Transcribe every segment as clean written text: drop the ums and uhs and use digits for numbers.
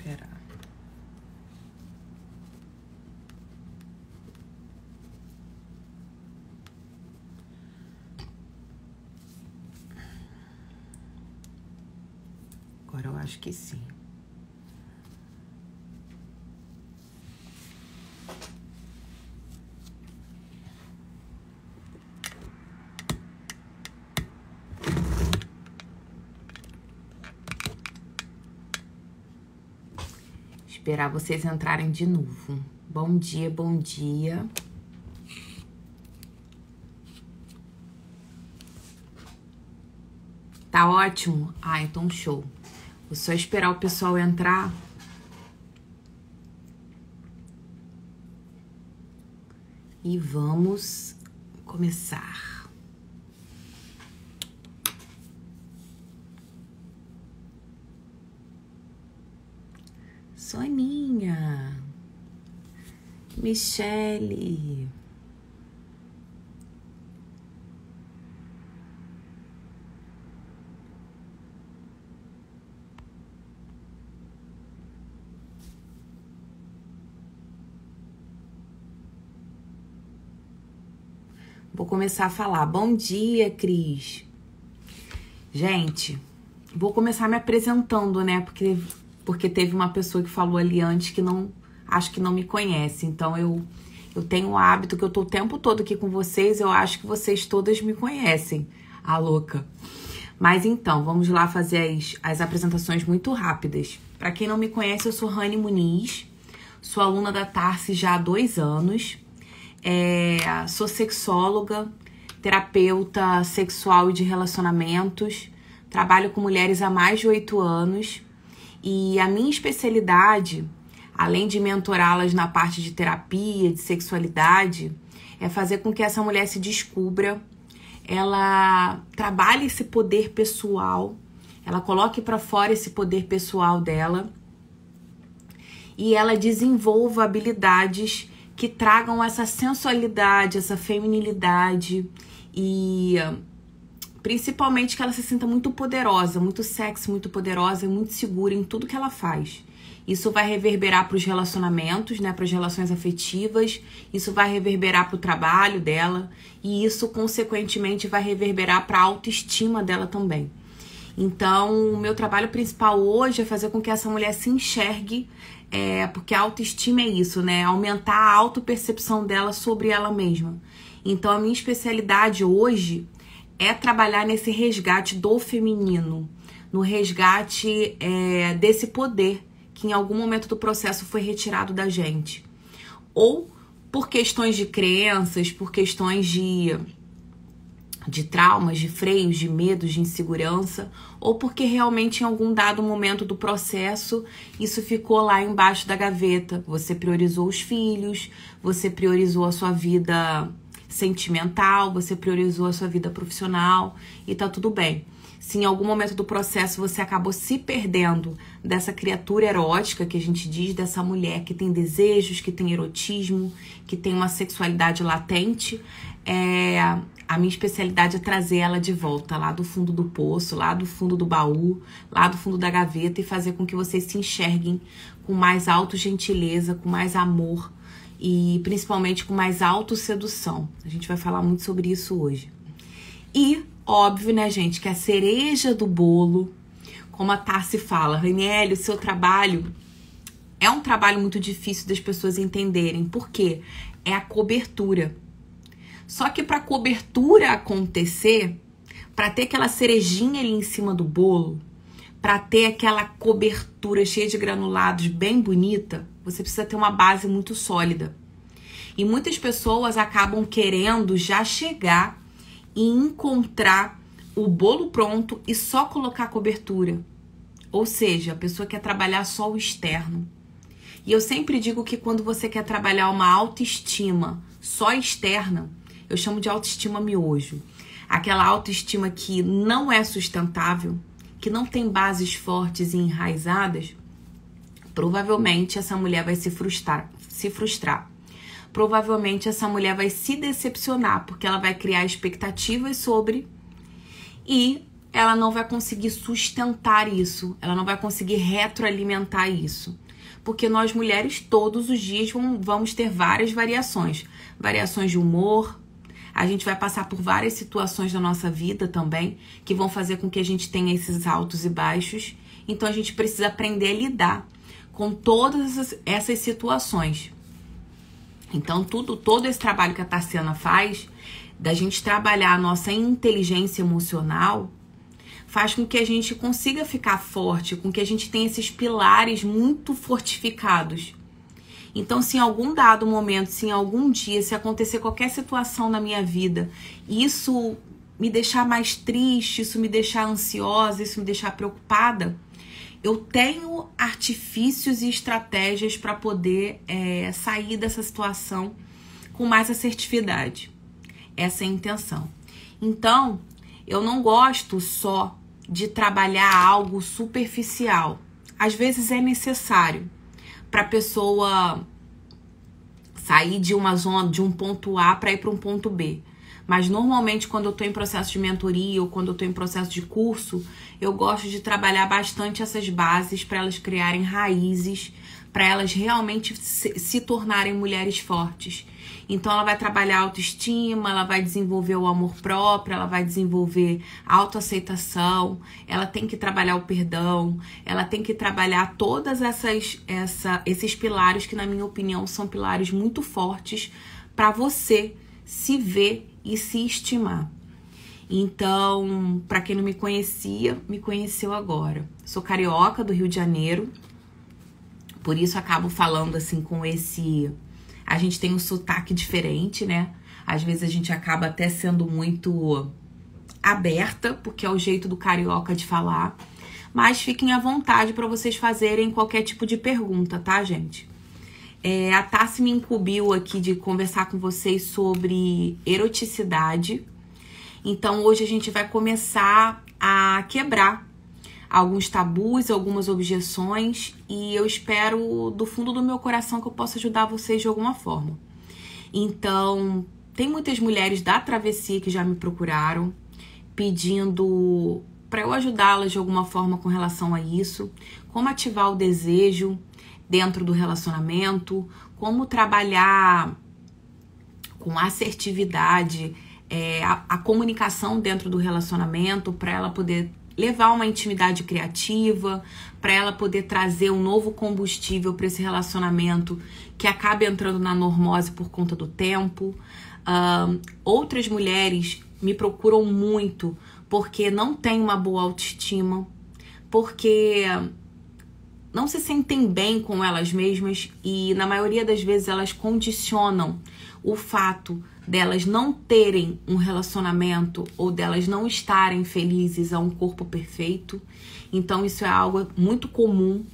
esperar. Agora eu acho que sim. Esperar vocês entrarem de novo. Bom dia, bom dia. Tá ótimo? Ah, então show. Vou só esperar o pessoal entrar. E vamos começar. Soninha. Michele. Vou começar a falar. Bom dia, Cris. Gente, vou começar me apresentando, né? Porque teve uma pessoa que falou ali antes que acho que não me conhece. Então, eu tenho o hábito que eu tô o tempo todo aqui com vocês. Eu acho que vocês todas me conhecem. A louca. Mas então, vamos lá fazer as apresentações muito rápidas. Para quem não me conhece, eu sou Rani Muniz. Sou aluna da Tarsi já há 2 anos. Sou sexóloga, terapeuta sexual e de relacionamentos. Trabalho com mulheres há mais de 8 anos. E a minha especialidade, além de mentorá-las na parte de terapia, de sexualidade, é fazer com que essa mulher se descubra, ela trabalhe esse poder pessoal, ela coloque para fora esse poder pessoal dela e ela desenvolva habilidades que tragam essa sensualidade, essa feminilidade e principalmente que ela se sinta muito poderosa, muito sexy, muito poderosa e muito segura em tudo que ela faz. Isso vai reverberar para os relacionamentos, né, para as relações afetivas, isso vai reverberar para o trabalho dela e isso, consequentemente, vai reverberar para a autoestima dela também. Então, o meu trabalho principal hoje é fazer com que essa mulher se enxergue, porque a autoestima é isso, né? Aumentar a autopercepção dela sobre ela mesma. Então, a minha especialidade hoje é trabalhar nesse resgate do feminino, no resgate desse poder que em algum momento do processo foi retirado da gente. Ou por questões de crenças, por questões de traumas, de freios, de medos, de insegurança, ou porque realmente em algum dado momento do processo isso ficou lá embaixo da gaveta. Você priorizou os filhos, você priorizou a sua vida sentimental, você priorizou a sua vida profissional e tá tudo bem. Se em algum momento do processo você acabou se perdendo dessa criatura erótica que a gente diz, dessa mulher que tem desejos, que tem erotismo, que tem uma sexualidade latente, a minha especialidade é trazer ela de volta, lá do fundo do poço, lá do fundo do baú, lá do fundo da gaveta e fazer com que vocês se enxerguem com mais autogentileza, com mais amor e principalmente com mais autosedução. A gente vai falar muito sobre isso hoje. E, óbvio, né, gente, que a cereja do bolo, como a Tarsi fala, Raniele, o seu trabalho é um trabalho muito difícil das pessoas entenderem. Por quê? É a cobertura. Só que para a cobertura acontecer, para ter aquela cerejinha ali em cima do bolo, para ter aquela cobertura cheia de granulados bem bonita, você precisa ter uma base muito sólida. E muitas pessoas acabam querendo já chegar e encontrar o bolo pronto e só colocar a cobertura. Ou seja, a pessoa quer trabalhar só o externo. E eu sempre digo que quando você quer trabalhar uma autoestima só externa, eu chamo de autoestima miojo. Aquela autoestima que não é sustentável, que não tem bases fortes e enraizadas, provavelmente essa mulher vai se frustrar. Provavelmente essa mulher vai se decepcionar, porque ela vai criar expectativas sobre e ela não vai conseguir sustentar isso, ela não vai conseguir retroalimentar isso. Porque nós mulheres todos os dias vamos ter várias variações. Variações de humor, a gente vai passar por várias situações da nossa vida também, que vão fazer com que a gente tenha esses altos e baixos. Então a gente precisa aprender a lidar com todas essas situações. Então todo esse trabalho que a Tarciana faz, da gente trabalhar a nossa inteligência emocional, faz com que a gente consiga ficar forte, com que a gente tenha esses pilares muito fortificados. Então, se em algum dado momento, se em algum dia, se acontecer qualquer situação na minha vida, isso me deixar mais triste, isso me deixar ansiosa, isso me deixar preocupada, eu tenho artifícios e estratégias para poder sair dessa situação com mais assertividade. Essa é a intenção. Então, eu não gosto só de trabalhar algo superficial. Às vezes é necessário para a pessoa sair de uma zona, de um ponto A para ir para um ponto B. Mas normalmente quando eu estou em processo de mentoria ou quando eu estou em processo de curso, eu gosto de trabalhar bastante essas bases para elas criarem raízes, para elas realmente se tornarem mulheres fortes. Então ela vai trabalhar a autoestima, ela vai desenvolver o amor próprio, ela vai desenvolver a autoaceitação, ela tem que trabalhar o perdão, ela tem que trabalhar todas esses pilares que, na minha opinião, são pilares muito fortes para você se ver e se estimar. Então, para quem não me conhecia, me conheceu agora. Sou carioca do Rio de Janeiro, por isso acabo falando assim com esse... A gente tem um sotaque diferente, né? Às vezes a gente acaba até sendo muito aberta, porque é o jeito do carioca de falar. Mas fiquem à vontade para vocês fazerem qualquer tipo de pergunta, tá, gente? A Tassi me incumbiu aqui de conversar com vocês sobre eroticidade. Então hoje a gente vai começar a quebrar alguns tabus, algumas objeções, e eu espero do fundo do meu coração que eu possa ajudar vocês de alguma forma. Então, tem muitas mulheres da travessia que já me procuraram pedindo para eu ajudá-las de alguma forma com relação a isso, como ativar o desejo dentro do relacionamento, como trabalhar com assertividade a comunicação dentro do relacionamento para ela poder levar uma intimidade criativa, para ela poder trazer um novo combustível para esse relacionamento que acaba entrando na normose por conta do tempo. Outras mulheres me procuram muito porque não têm uma boa autoestima, porque não se sentem bem com elas mesmas e, na maioria das vezes, elas condicionam o fato delas não terem um relacionamento ou delas não estarem felizes a um corpo perfeito. Então isso é algo muito comum.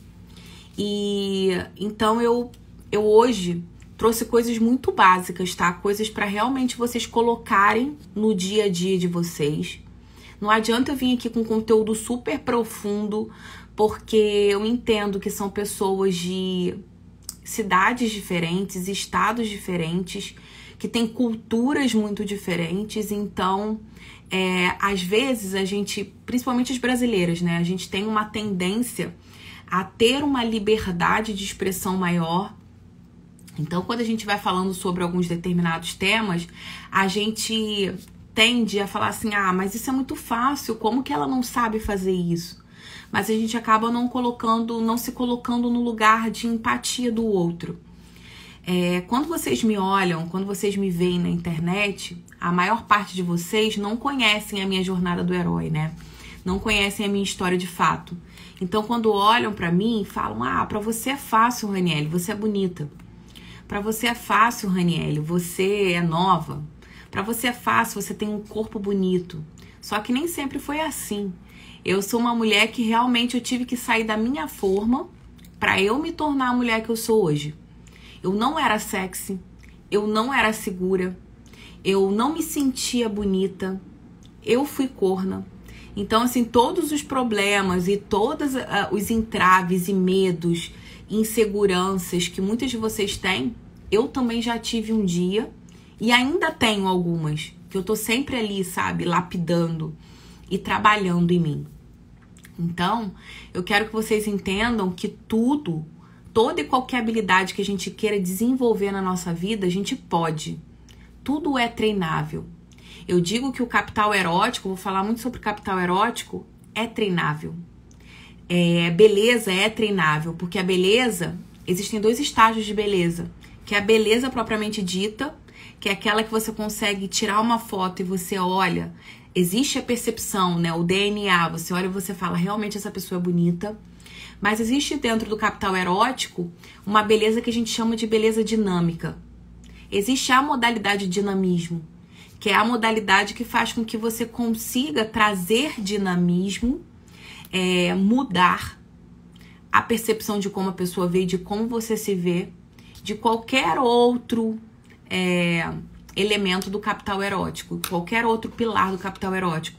E então eu hoje trouxe coisas muito básicas, tá? Coisas para realmente vocês colocarem no dia a dia de vocês. Não adianta eu vir aqui com conteúdo super profundo, porque eu entendo que são pessoas de cidades diferentes, estados diferentes, que tem culturas muito diferentes. Então, às vezes a gente, principalmente as brasileiras, né? A gente tem uma tendência a ter uma liberdade de expressão maior. Então, quando a gente vai falando sobre alguns determinados temas, a gente tende a falar assim, mas isso é muito fácil, como que ela não sabe fazer isso? Mas a gente acaba não se colocando no lugar de empatia do outro. Quando vocês me olham, quando vocês me veem na internet, a maior parte de vocês não conhecem a minha jornada do herói, né? Não conhecem a minha história de fato. Então, quando olham pra mim, falam, pra você é fácil, Raniele, você é bonita. Pra você é fácil, Raniele, você é nova. Pra você é fácil, você tem um corpo bonito. Só que nem sempre foi assim. Eu sou uma mulher que realmente eu tive que sair da minha forma pra eu me tornar a mulher que eu sou hoje. Eu não era sexy, eu não era segura, eu não me sentia bonita, eu fui corna. Então, assim, todos os problemas e todos os entraves e medos, inseguranças que muitas de vocês têm, eu também já tive um dia e ainda tenho algumas, que eu tô sempre ali, sabe, lapidando. e trabalhando em mim. Então, eu quero que vocês entendam que toda e qualquer habilidade que a gente queira desenvolver na nossa vida, a gente pode. Tudo é treinável. Eu digo que o capital erótico, vou falar muito sobre capital erótico, é treinável. Beleza é treinável, porque a beleza, existem 2 estágios de beleza, que é a beleza propriamente dita, que é aquela que você consegue tirar uma foto e você olha, existe a percepção, né, o DNA, você olha e você fala, realmente essa pessoa é bonita. Mas existe dentro do capital erótico uma beleza que a gente chama de beleza dinâmica. Existe a modalidade dinamismo, que é a modalidade que faz com que você consiga trazer dinamismo, mudar a percepção de como a pessoa vê, de como você se vê, de qualquer outro elemento do capital erótico, qualquer outro pilar do capital erótico.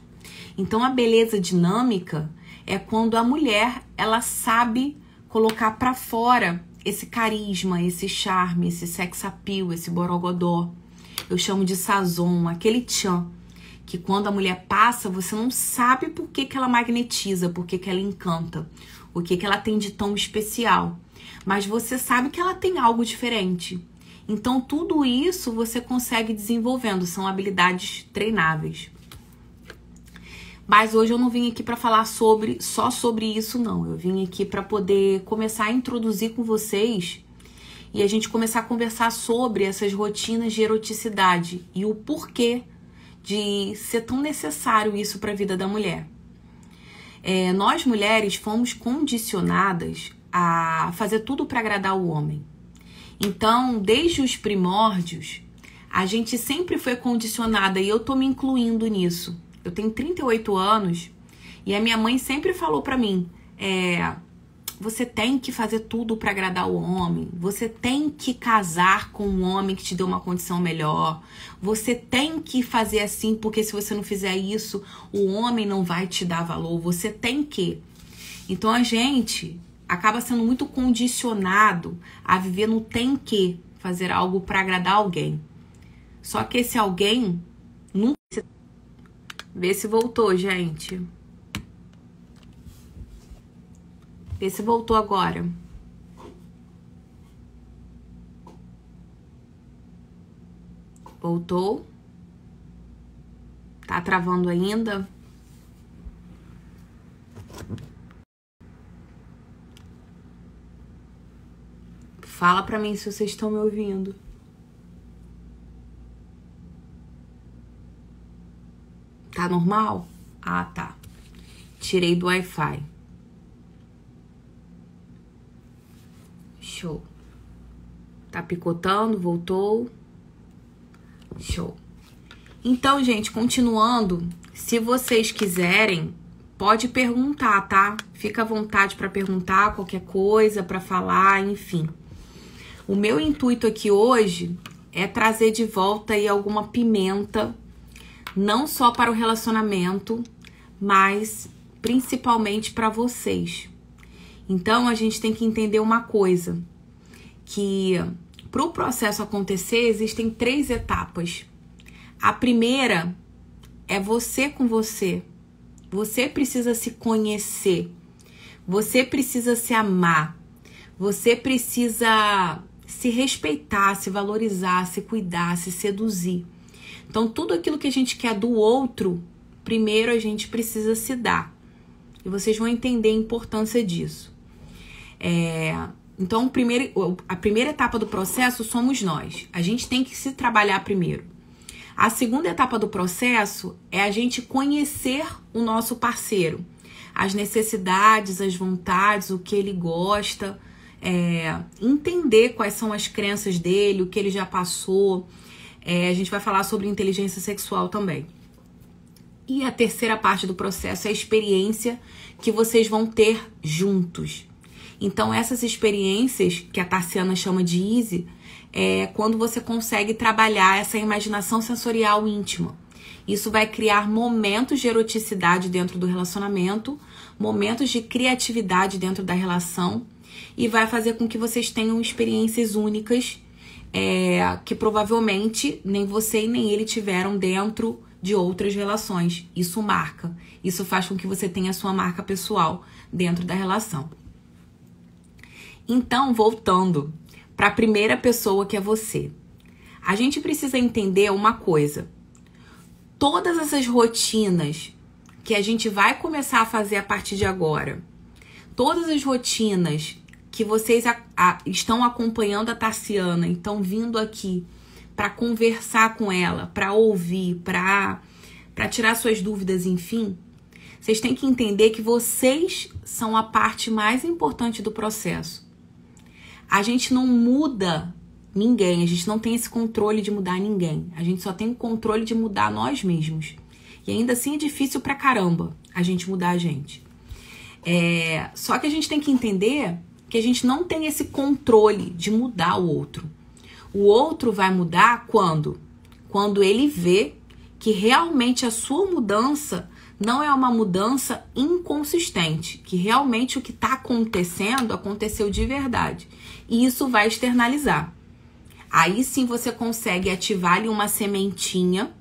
Então a beleza dinâmica é quando a mulher, ela sabe colocar pra fora esse carisma, esse charme, esse sex appeal, esse borogodó. Eu chamo de sazon, aquele tchan, que quando a mulher passa, você não sabe por que ela magnetiza, por que ela encanta, o que ela tem de tão especial. Mas você sabe que ela tem algo diferente. Então tudo isso você consegue desenvolvendo, são habilidades treináveis. Mas hoje eu não vim aqui para falar só sobre isso, não. Eu vim aqui para poder começar a introduzir com vocês e a gente começar a conversar sobre essas rotinas de eroticidade e o porquê de ser tão necessário isso para a vida da mulher. Nós mulheres fomos condicionadas a fazer tudo para agradar o homem. Então, desde os primórdios, a gente sempre foi condicionada, e eu tô me incluindo nisso. Eu tenho 38 anos e a minha mãe sempre falou pra mim, você tem que fazer tudo pra agradar o homem, você tem que casar com um homem que te dê uma condição melhor, você tem que fazer assim, porque se você não fizer isso, o homem não vai te dar valor, você tem que. Então a gente acaba sendo muito condicionado a viver no tem que fazer algo pra agradar alguém. Só que esse alguém nunca... Vê se voltou, gente. Vê se voltou agora. Voltou? Tá travando ainda? Fala pra mim se vocês estão me ouvindo. Tá normal? Ah, tá. Tirei do Wi-Fi. Show. Tá picotando, voltou. Show. Então, gente, continuando, se vocês quiserem, pode perguntar, tá? Fica à vontade para perguntar qualquer coisa, para falar, enfim. O meu intuito aqui hoje é trazer de volta aí alguma pimenta, não só para o relacionamento, mas principalmente para vocês. Então, a gente tem que entender uma coisa, que para o processo acontecer, existem 3 etapas. A primeira é você com você. Você precisa se conhecer. Você precisa se amar. Você precisa se respeitar, se valorizar, se cuidar, se seduzir. Então, tudo aquilo que a gente quer do outro, primeiro a gente precisa se dar. E vocês vão entender a importância disso. Então, a primeira etapa do processo somos nós. A gente tem que se trabalhar primeiro. A segunda etapa do processo é a gente conhecer o nosso parceiro. As necessidades, as vontades, o que ele gosta. Entender quais são as crenças dele, o que ele já passou. A gente vai falar sobre inteligência sexual também. E a terceira parte do processo é a experiência que vocês vão ter juntos. Então, essas experiências, que a Tarciana chama de easy, é quando você consegue trabalhar essa imaginação sensorial íntima. Isso vai criar momentos de eroticidade dentro do relacionamento, momentos de criatividade dentro da relação, e vai fazer com que vocês tenham experiências únicas, que provavelmente nem você e nem ele tiveram dentro de outras relações. Isso marca. Isso faz com que você tenha a sua marca pessoal dentro da relação. Então, voltando para a primeira pessoa, que é você. A gente precisa entender uma coisa. Todas essas rotinas que a gente vai começar a fazer a partir de agora, todas as rotinas que vocês estão acompanhando a Tarciana, estão vindo aqui para conversar com ela, para ouvir, para tirar suas dúvidas, enfim, vocês têm que entender que vocês são a parte mais importante do processo. A gente não muda ninguém, a gente não tem esse controle de mudar ninguém. A gente só tem o controle de mudar nós mesmos. E ainda assim é difícil pra caramba a gente mudar a gente. Só que a gente tem que entender que a gente não tem esse controle de mudar o outro. O outro vai mudar quando? Quando ele vê que realmente a sua mudança não é uma mudança inconsistente, que realmente o que está acontecendo, aconteceu de verdade. E isso vai externalizar. Aí sim você consegue ativar ali uma sementinha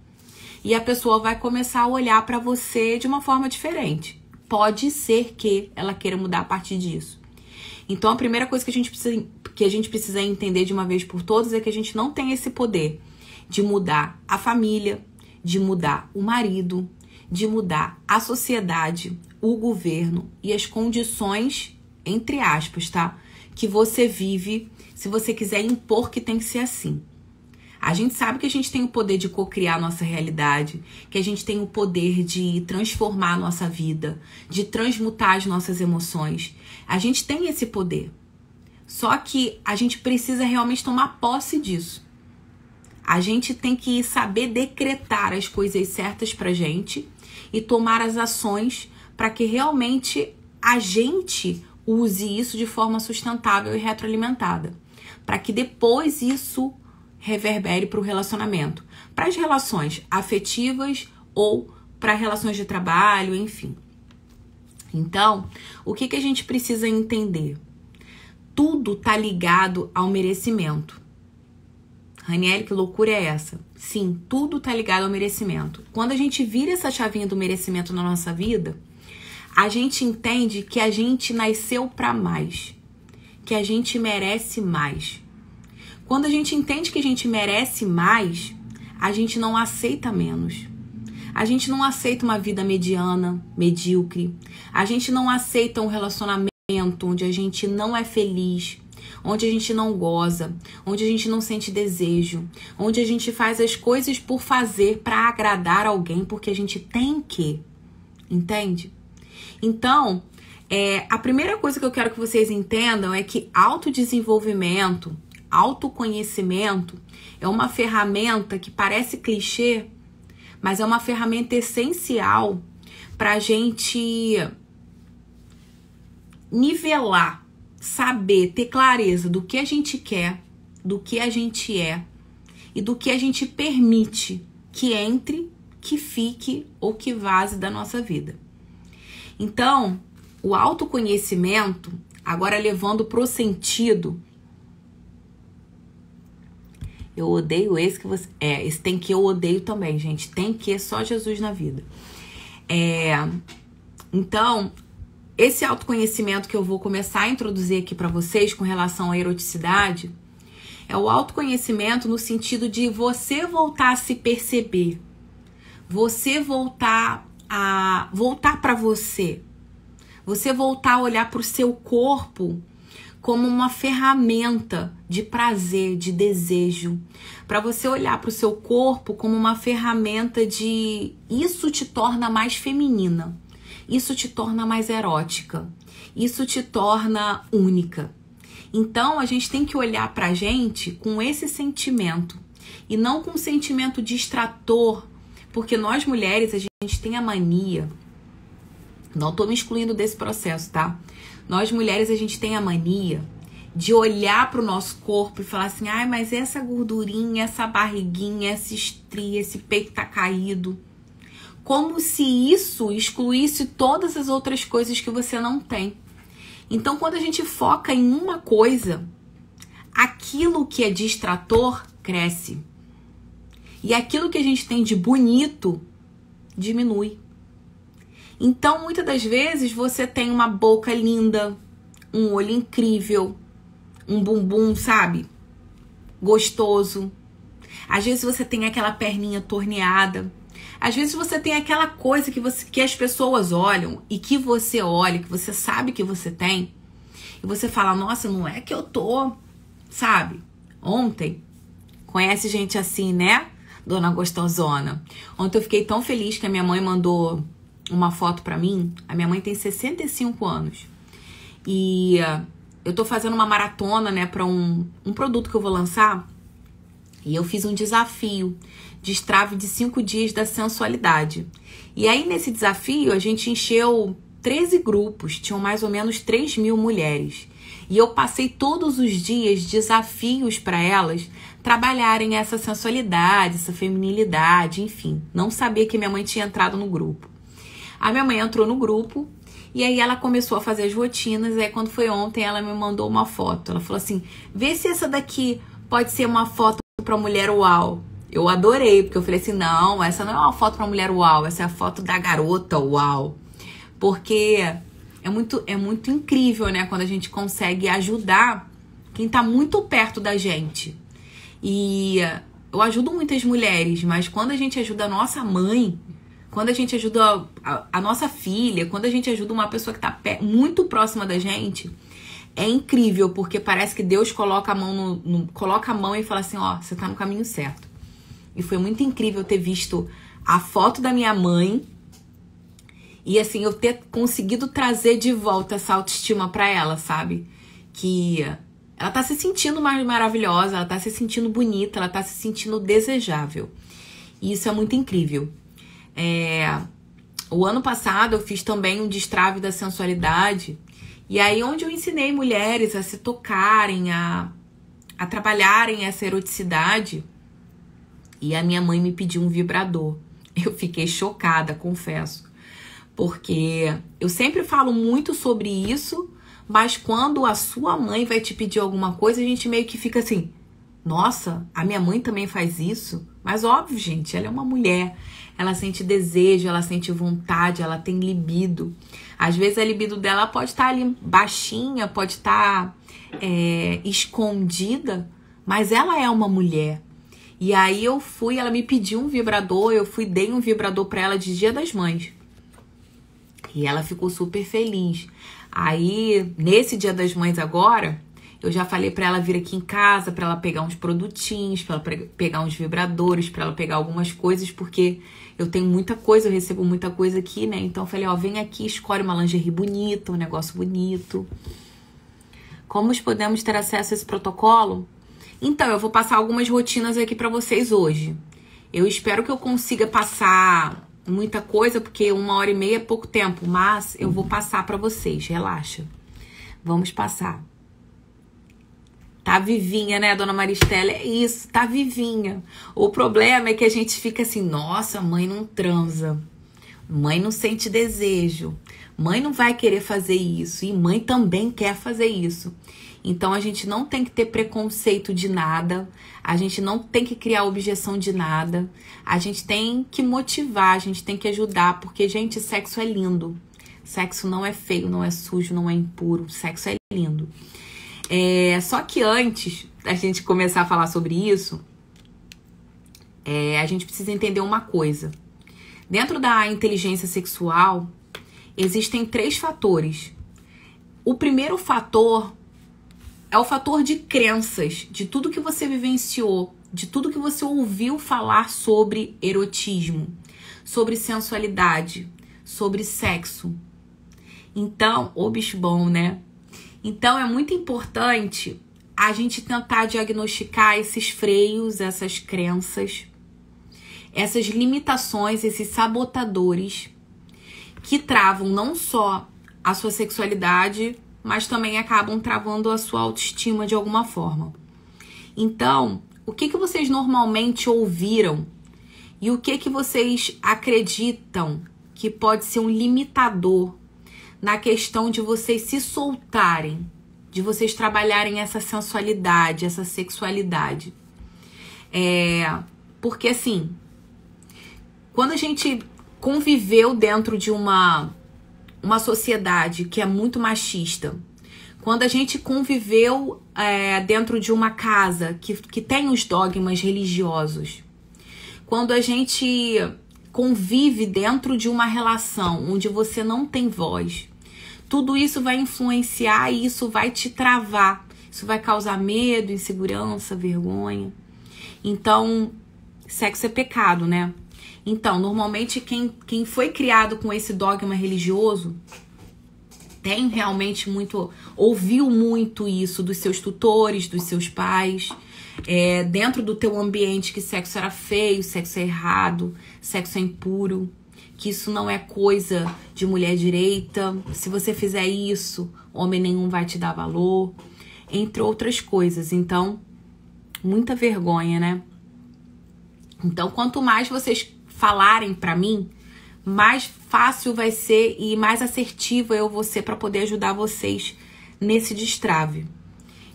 e a pessoa vai começar a olhar para você de uma forma diferente. Pode ser que ela queira mudar a partir disso. Então a primeira coisa que a gente precisa entender de uma vez por todas é que a gente não tem esse poder de mudar a família, de mudar o marido, de mudar a sociedade, o governo e as condições, entre aspas, tá? Que você vive, se você quiser impor que tem que ser assim. A gente sabe que a gente tem o poder de cocriar a nossa realidade, que a gente tem o poder de transformar a nossa vida, de transmutar as nossas emoções. A gente tem esse poder. Só que a gente precisa realmente tomar posse disso. A gente tem que saber decretar as coisas certas pra gente e tomar as ações para que realmente a gente use isso de forma sustentável e retroalimentada. Para que depois isso reverbere para o relacionamento. Para as relações afetivas ou para relações de trabalho, enfim. Então, o que a gente precisa entender? Tudo tá ligado ao merecimento. Raniele, que loucura é essa? Sim, tudo tá ligado ao merecimento. Quando a gente vira essa chavinha do merecimento na nossa vida, a gente entende que a gente nasceu para mais, que a gente merece mais. Quando a gente entende que a gente merece mais, a gente não aceita menos. A gente não aceita uma vida mediana, medíocre. A gente não aceita um relacionamento onde a gente não é feliz, onde a gente não goza, onde a gente não sente desejo, onde a gente faz as coisas por fazer para agradar alguém, porque a gente tem que, entende? Então, a primeira coisa que eu quero que vocês entendam é que autodesenvolvimento, autoconhecimento é uma ferramenta que parece clichê, mas é uma ferramenta essencial para a gente nivelar, saber, ter clareza do que a gente quer, do que a gente é e do que a gente permite que entre, que fique ou que vaze da nossa vida. Então, o autoconhecimento, agora levando pro sentido, eu odeio esse que você... esse tem que eu odeio também, gente. Tem que só Jesus na vida. Então, esse autoconhecimento que eu vou começar a introduzir aqui para vocês com relação à eroticidade é o autoconhecimento no sentido de você voltar a se perceber, você voltar para você voltar a olhar para o seu corpo como uma ferramenta de prazer, de desejo, para você olhar para o seu corpo como uma ferramenta de... Isso te torna mais feminina, isso te torna mais erótica, isso te torna única. Então, a gente tem que olhar pra gente com esse sentimento e não com um sentimento distrator, porque nós mulheres, a gente tem a mania, não tô me excluindo desse processo, tá? Nós mulheres, a gente tem a mania de olhar pro nosso corpo e falar assim, ai, mas essa gordurinha, essa barriguinha, essa estria, esse peito tá caído. Como se isso excluísse todas as outras coisas que você não tem. Então, quando a gente foca em uma coisa, aquilo que é distrator cresce. E aquilo que a gente tem de bonito diminui. Então, muitas das vezes, você tem uma boca linda, um olho incrível, um bumbum, sabe? Gostoso. Às vezes você tem aquela perninha torneada. Às vezes você tem aquela coisa que as pessoas olham e que você olha, que você sabe que você tem. E você fala, nossa, não é que eu tô, sabe? Ontem, conhece gente assim, né? Dona Gostosona. Ontem eu fiquei tão feliz que a minha mãe mandou uma foto pra mim. A minha mãe tem 65 anos. E eu tô fazendo uma maratona, né, pra um produto que eu vou lançar. E eu fiz um desafio de destrave de 5 dias da sensualidade. E aí, nesse desafio, a gente encheu 13 grupos. Tinham mais ou menos 3.000 mulheres. E eu passei todos os dias desafios para elas trabalharem essa sensualidade, essa feminilidade, enfim. Não sabia que minha mãe tinha entrado no grupo. A minha mãe entrou no grupo e aí ela começou a fazer as rotinas. Aí quando foi ontem, ela me mandou uma foto. Ela falou assim, vê se essa daqui pode ser uma foto para mulher uau. Eu adorei, porque eu falei assim, não, essa não é uma foto para mulher uau, essa é a foto da garota uau. Porque é muito incrível, né, quando a gente consegue ajudar quem tá muito perto da gente. E eu ajudo muitas mulheres, mas quando a gente ajuda a nossa mãe, quando a gente ajuda a nossa filha, quando a gente ajuda uma pessoa que tá muito próxima da gente, é incrível, porque parece que Deus coloca a mão coloca a mão e fala assim, ó, você tá no caminho certo. E foi muito incrível ter visto a foto da minha mãe e assim, eu ter conseguido trazer de volta essa autoestima pra ela, sabe? Que ela tá se sentindo mais maravilhosa, ela tá se sentindo bonita, ela tá se sentindo desejável. E isso é muito incrível. O ano passado eu fiz também um destrave da sensualidade. E aí onde eu ensinei mulheres a se tocarem, a trabalharem essa eroticidade. E a minha mãe me pediu um vibrador. Eu fiquei chocada, confesso. Porque eu sempre falo muito sobre isso, mas quando a sua mãe vai te pedir alguma coisa, a gente meio que fica assim, nossa, a minha mãe também faz isso? Mas óbvio, gente, ela é uma mulher. Ela sente desejo, ela sente vontade, ela tem libido. Às vezes a libido dela pode estar ali baixinha, pode estar escondida, mas ela é uma mulher. E aí ela me pediu um vibrador, dei um vibrador pra ela de Dia das Mães. E ela ficou super feliz. Aí, nesse Dia das Mães agora, eu já falei pra ela vir aqui em casa, pra ela pegar uns produtinhos, pra ela pegar uns vibradores, pra ela pegar algumas coisas, porque eu tenho muita coisa, eu recebo muita coisa aqui, né? Então eu falei, ó, vem aqui, escolhe uma lingerie bonita, um negócio bonito. Como podemos ter acesso a esse protocolo? Então, eu vou passar algumas rotinas aqui pra vocês hoje. Eu espero que eu consiga passar muita coisa, porque 1h30 é pouco tempo, mas eu vou passar pra vocês, relaxa. Vamos passar. Tá vivinha, né, dona Maristela? É isso, tá vivinha. O problema é que a gente fica assim, nossa, mãe não transa. Mãe não sente desejo. Mãe não vai querer fazer isso. E mãe também quer fazer isso. Então, a gente não tem que ter preconceito de nada. A gente não tem que criar objeção de nada. A gente tem que motivar, a gente tem que ajudar. Porque, gente, sexo é lindo. Sexo não é feio, não é sujo, não é impuro. Sexo é lindo. Só que antes da gente começar a falar sobre isso, a gente precisa entender uma coisa. Dentro da inteligência sexual, existem 3 fatores. O primeiro fator é o fator de crenças, de tudo que você vivenciou, de tudo que você ouviu falar sobre erotismo, sobre sensualidade, sobre sexo. Então, ô bicho bom, né? Então, é muito importante a gente tentar diagnosticar esses freios, essas crenças, essas limitações, esses sabotadores que travam não só a sua sexualidade, mas também acabam travando a sua autoestima de alguma forma. Então, o que vocês normalmente ouviram e o que vocês acreditam que pode ser um limitador na questão de vocês se soltarem, de vocês trabalharem essa sensualidade, essa sexualidade? Porque assim, quando a gente conviveu dentro de uma sociedade que é muito machista, quando a gente conviveu dentro de uma casa que tem os dogmas religiosos, quando a gente convive dentro de uma relação onde você não tem voz, tudo isso vai influenciar e isso vai te travar. Isso vai causar medo, insegurança, vergonha. Então, sexo é pecado, né? Então, normalmente quem foi criado com esse dogma religioso tem realmente ouviu muito isso dos seus tutores, dos seus pais, dentro do teu ambiente, que sexo era feio, sexo é errado, sexo é impuro, que isso não é coisa de mulher direita, se você fizer isso, homem nenhum vai te dar valor, entre outras coisas. Então, muita vergonha, né? Então, quanto mais vocês falarem pra mim, mais fácil vai ser e mais assertiva eu vou ser para poder ajudar vocês nesse destrave.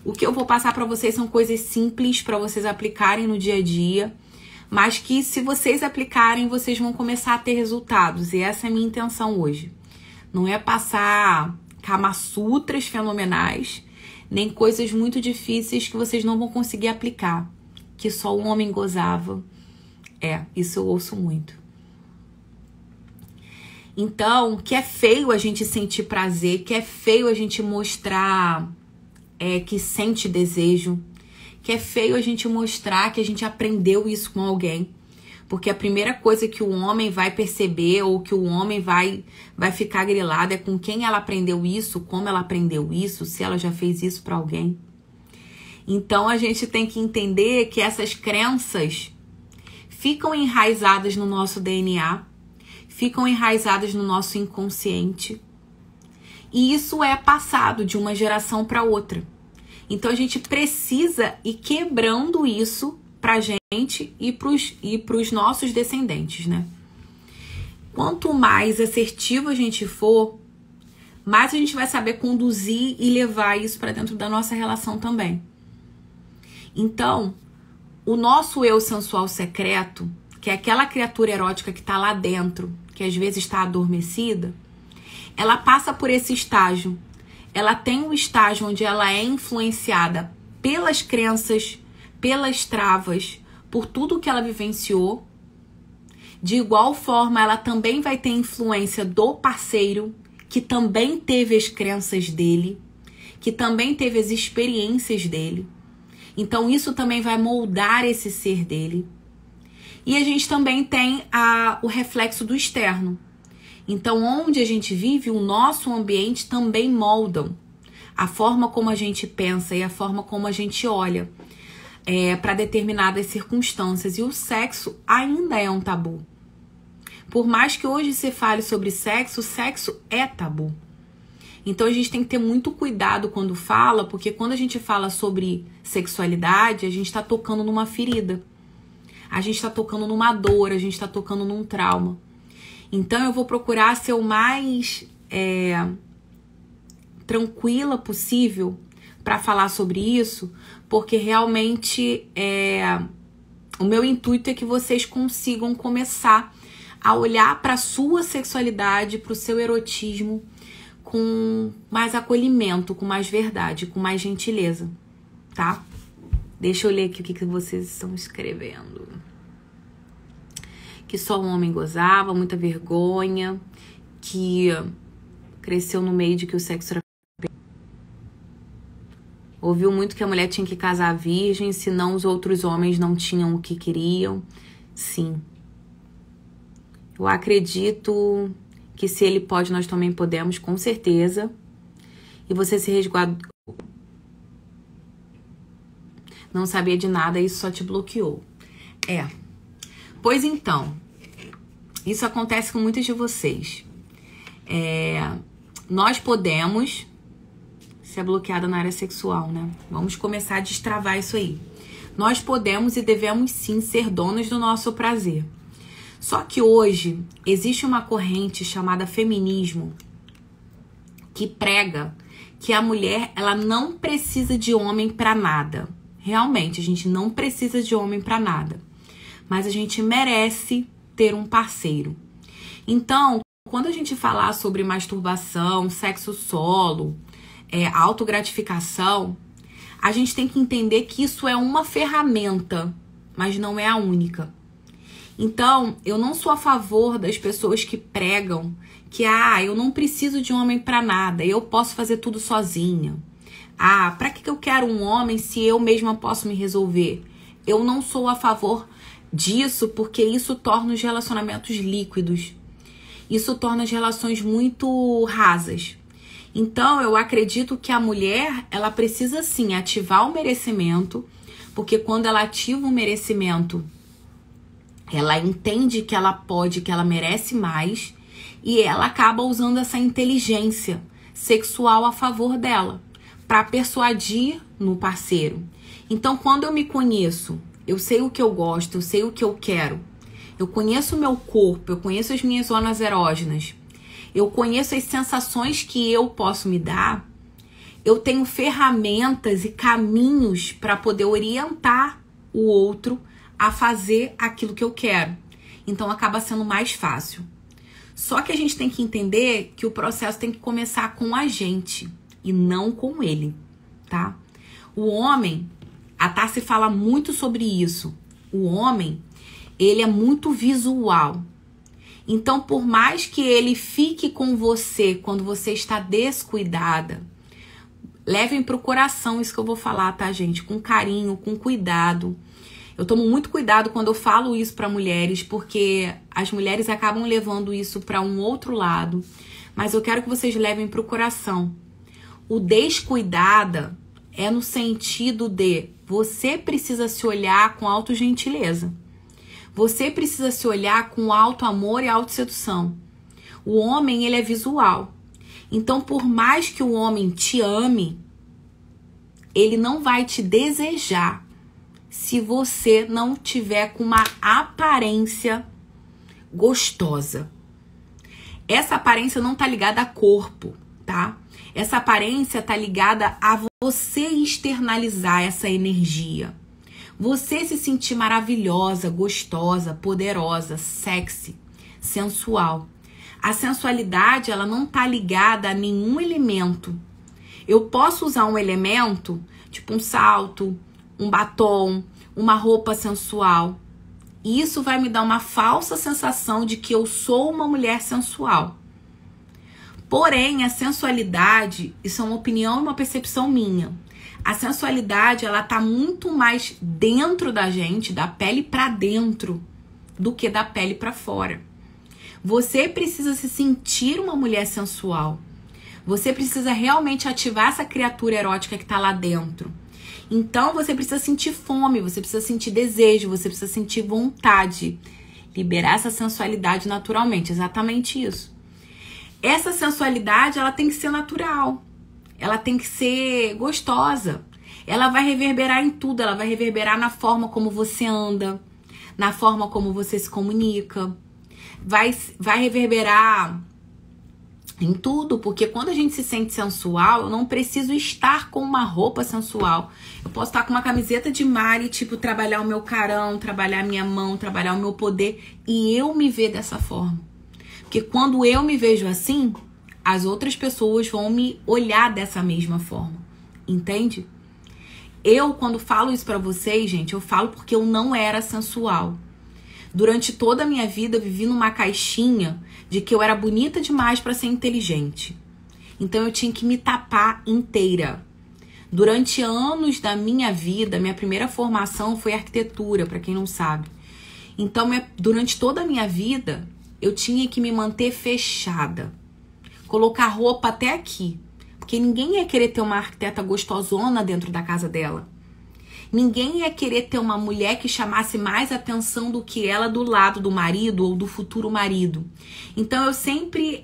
O que eu vou passar para vocês são coisas simples para vocês aplicarem no dia a dia, mas que se vocês aplicarem, vocês vão começar a ter resultados. E essa é a minha intenção hoje. Não é passar Kama Sutras fenomenais, nem coisas muito difíceis que vocês não vão conseguir aplicar, que só o homem gozava. Isso eu ouço muito. Então, que é feio a gente sentir prazer, que é feio a gente mostrar que sente desejo, que é feio a gente mostrar que a gente aprendeu isso com alguém. Porque a primeira coisa que o homem vai perceber ou que o homem vai ficar grilado é com quem ela aprendeu isso, como ela aprendeu isso, se ela já fez isso para alguém. Então, a gente tem que entender que essas crenças ficam enraizadas no nosso DNA, ficam enraizadas no nosso inconsciente. E isso é passado de uma geração para outra. Então a gente precisa ir quebrando isso pra gente e pros nossos descendentes, né? Quanto mais assertivo a gente for, mais a gente vai saber conduzir e levar isso para dentro da nossa relação também. Então, o nosso eu sensual secreto, que é aquela criatura erótica que tá lá dentro, que às vezes está adormecida, ela passa por esse estágio. Ela tem um estágio onde ela é influenciada pelas crenças, pelas travas, por tudo que ela vivenciou. De igual forma, ela também vai ter influência do parceiro, que também teve as crenças dele, que também teve as experiências dele. Então, isso também vai moldar esse ser dele. E a gente também tem o reflexo do externo. Então, onde a gente vive, o nosso ambiente também moldam a forma como a gente pensa e a forma como a gente olha para determinadas circunstâncias. E o sexo ainda é um tabu. Por mais que hoje se fale sobre sexo, o sexo é tabu. Então, a gente tem que ter muito cuidado quando fala, porque quando a gente fala sobre sexualidade, a gente está tocando numa ferida. A gente está tocando numa dor, a gente está tocando num trauma. Então, eu vou procurar ser o mais tranquila possível para falar sobre isso, porque realmente o meu intuito é que vocês consigam começar a olhar para a sua sexualidade, para o seu erotismo, com mais acolhimento, com mais verdade, com mais gentileza, tá? Deixa eu ler aqui o que vocês estão escrevendo. Que só um homem gozava, muita vergonha, que cresceu no meio de que o sexo era... Ouviu muito que a mulher tinha que casar virgem, senão os outros homens não tinham o que queriam. Sim. Eu acredito que se ele pode, nós também podemos, com certeza. E você se resguardou. Não sabia de nada, isso só te bloqueou. Pois então, isso acontece com muitos de vocês. Nós podemos ser bloqueada na área sexual, né? Vamos começar a destravar isso aí. Nós podemos e devemos sim ser donos do nosso prazer. Só que hoje existe uma corrente chamada feminismo que prega que a mulher ela não precisa de homem pra nada. Realmente, a gente não precisa de homem pra nada. Mas a gente merece ter um parceiro. Então, quando a gente falar sobre masturbação, sexo solo, autogratificação, a gente tem que entender que isso é uma ferramenta, mas não é a única. Então, eu não sou a favor das pessoas que pregam que, eu não preciso de um homem pra nada, eu posso fazer tudo sozinha. Pra que eu quero um homem se eu mesma posso me resolver? Eu não sou a favor disso, porque isso torna os relacionamentos líquidos. Isso torna as relações muito rasas. Então, eu acredito que a mulher, ela precisa sim ativar o merecimento, porque quando ela ativa o merecimento, ela entende que ela pode, que ela merece mais, e ela acaba usando essa inteligência sexual a favor dela, para persuadir no parceiro. Então, quando eu me conheço, eu sei o que eu gosto, eu sei o que eu quero, eu conheço o meu corpo, eu conheço as minhas zonas erógenas, eu conheço as sensações que eu posso me dar, eu tenho ferramentas e caminhos para poder orientar o outro a fazer aquilo que eu quero. Então acaba sendo mais fácil. Só que a gente tem que entender que o processo tem que começar com a gente e não com ele, tá? O homem, a Tassi fala muito sobre isso. O homem, ele é muito visual. Então, por mais que ele fique com você quando você está descuidada, levem pro coração isso que eu vou falar, tá, gente? Com carinho, com cuidado. Eu tomo muito cuidado quando eu falo isso para mulheres, porque as mulheres acabam levando isso para um outro lado. Mas eu quero que vocês levem pro coração. O descuidada é no sentido de você precisa se olhar com autogentileza. Você precisa se olhar com alto amor e autossedução. O homem, ele é visual. Então, por mais que o homem te ame, ele não vai te desejar se você não tiver com uma aparência gostosa. Essa aparência não tá ligada a corpo, tá? Essa aparência tá ligada a você externalizar essa energia. Você se sentir maravilhosa, gostosa, poderosa, sexy, sensual. A sensualidade, ela não tá ligada a nenhum elemento. Eu posso usar um elemento, tipo um salto, um batom, uma roupa sensual. E isso vai me dar uma falsa sensação de que eu sou uma mulher sensual. Porém, a sensualidade, isso é uma opinião e uma percepção minha. A sensualidade, ela tá muito mais dentro da gente, da pele pra dentro, do que da pele pra fora. Você precisa se sentir uma mulher sensual. Você precisa realmente ativar essa criatura erótica que tá lá dentro. Então, você precisa sentir fome, você precisa sentir desejo, você precisa sentir vontade. Liberar essa sensualidade naturalmente, exatamente isso. Essa sensualidade, ela tem que ser natural. Ela tem que ser gostosa. Ela vai reverberar em tudo. Ela vai reverberar na forma como você anda, na forma como você se comunica. Vai reverberar em tudo, porque quando a gente se sente sensual, eu não preciso estar com uma roupa sensual. Eu posso estar com uma camiseta de Mari, tipo, trabalhar o meu carão, trabalhar a minha mão, trabalhar o meu poder, e eu me ver dessa forma. Porque quando eu me vejo assim, as outras pessoas vão me olhar dessa mesma forma. Entende? Eu, quando falo isso pra vocês, gente, eu falo porque eu não era sensual. Durante toda a minha vida, eu vivi numa caixinha de que eu era bonita demais para ser inteligente. Então, eu tinha que me tapar inteira. Durante anos da minha vida, minha primeira formação foi arquitetura, para quem não sabe. Então, durante toda a minha vida, eu tinha que me manter fechada. Colocar roupa até aqui. Porque ninguém ia querer ter uma arquiteta gostosona dentro da casa dela. Ninguém ia querer ter uma mulher que chamasse mais atenção do que ela do lado do marido ou do futuro marido. Então eu sempre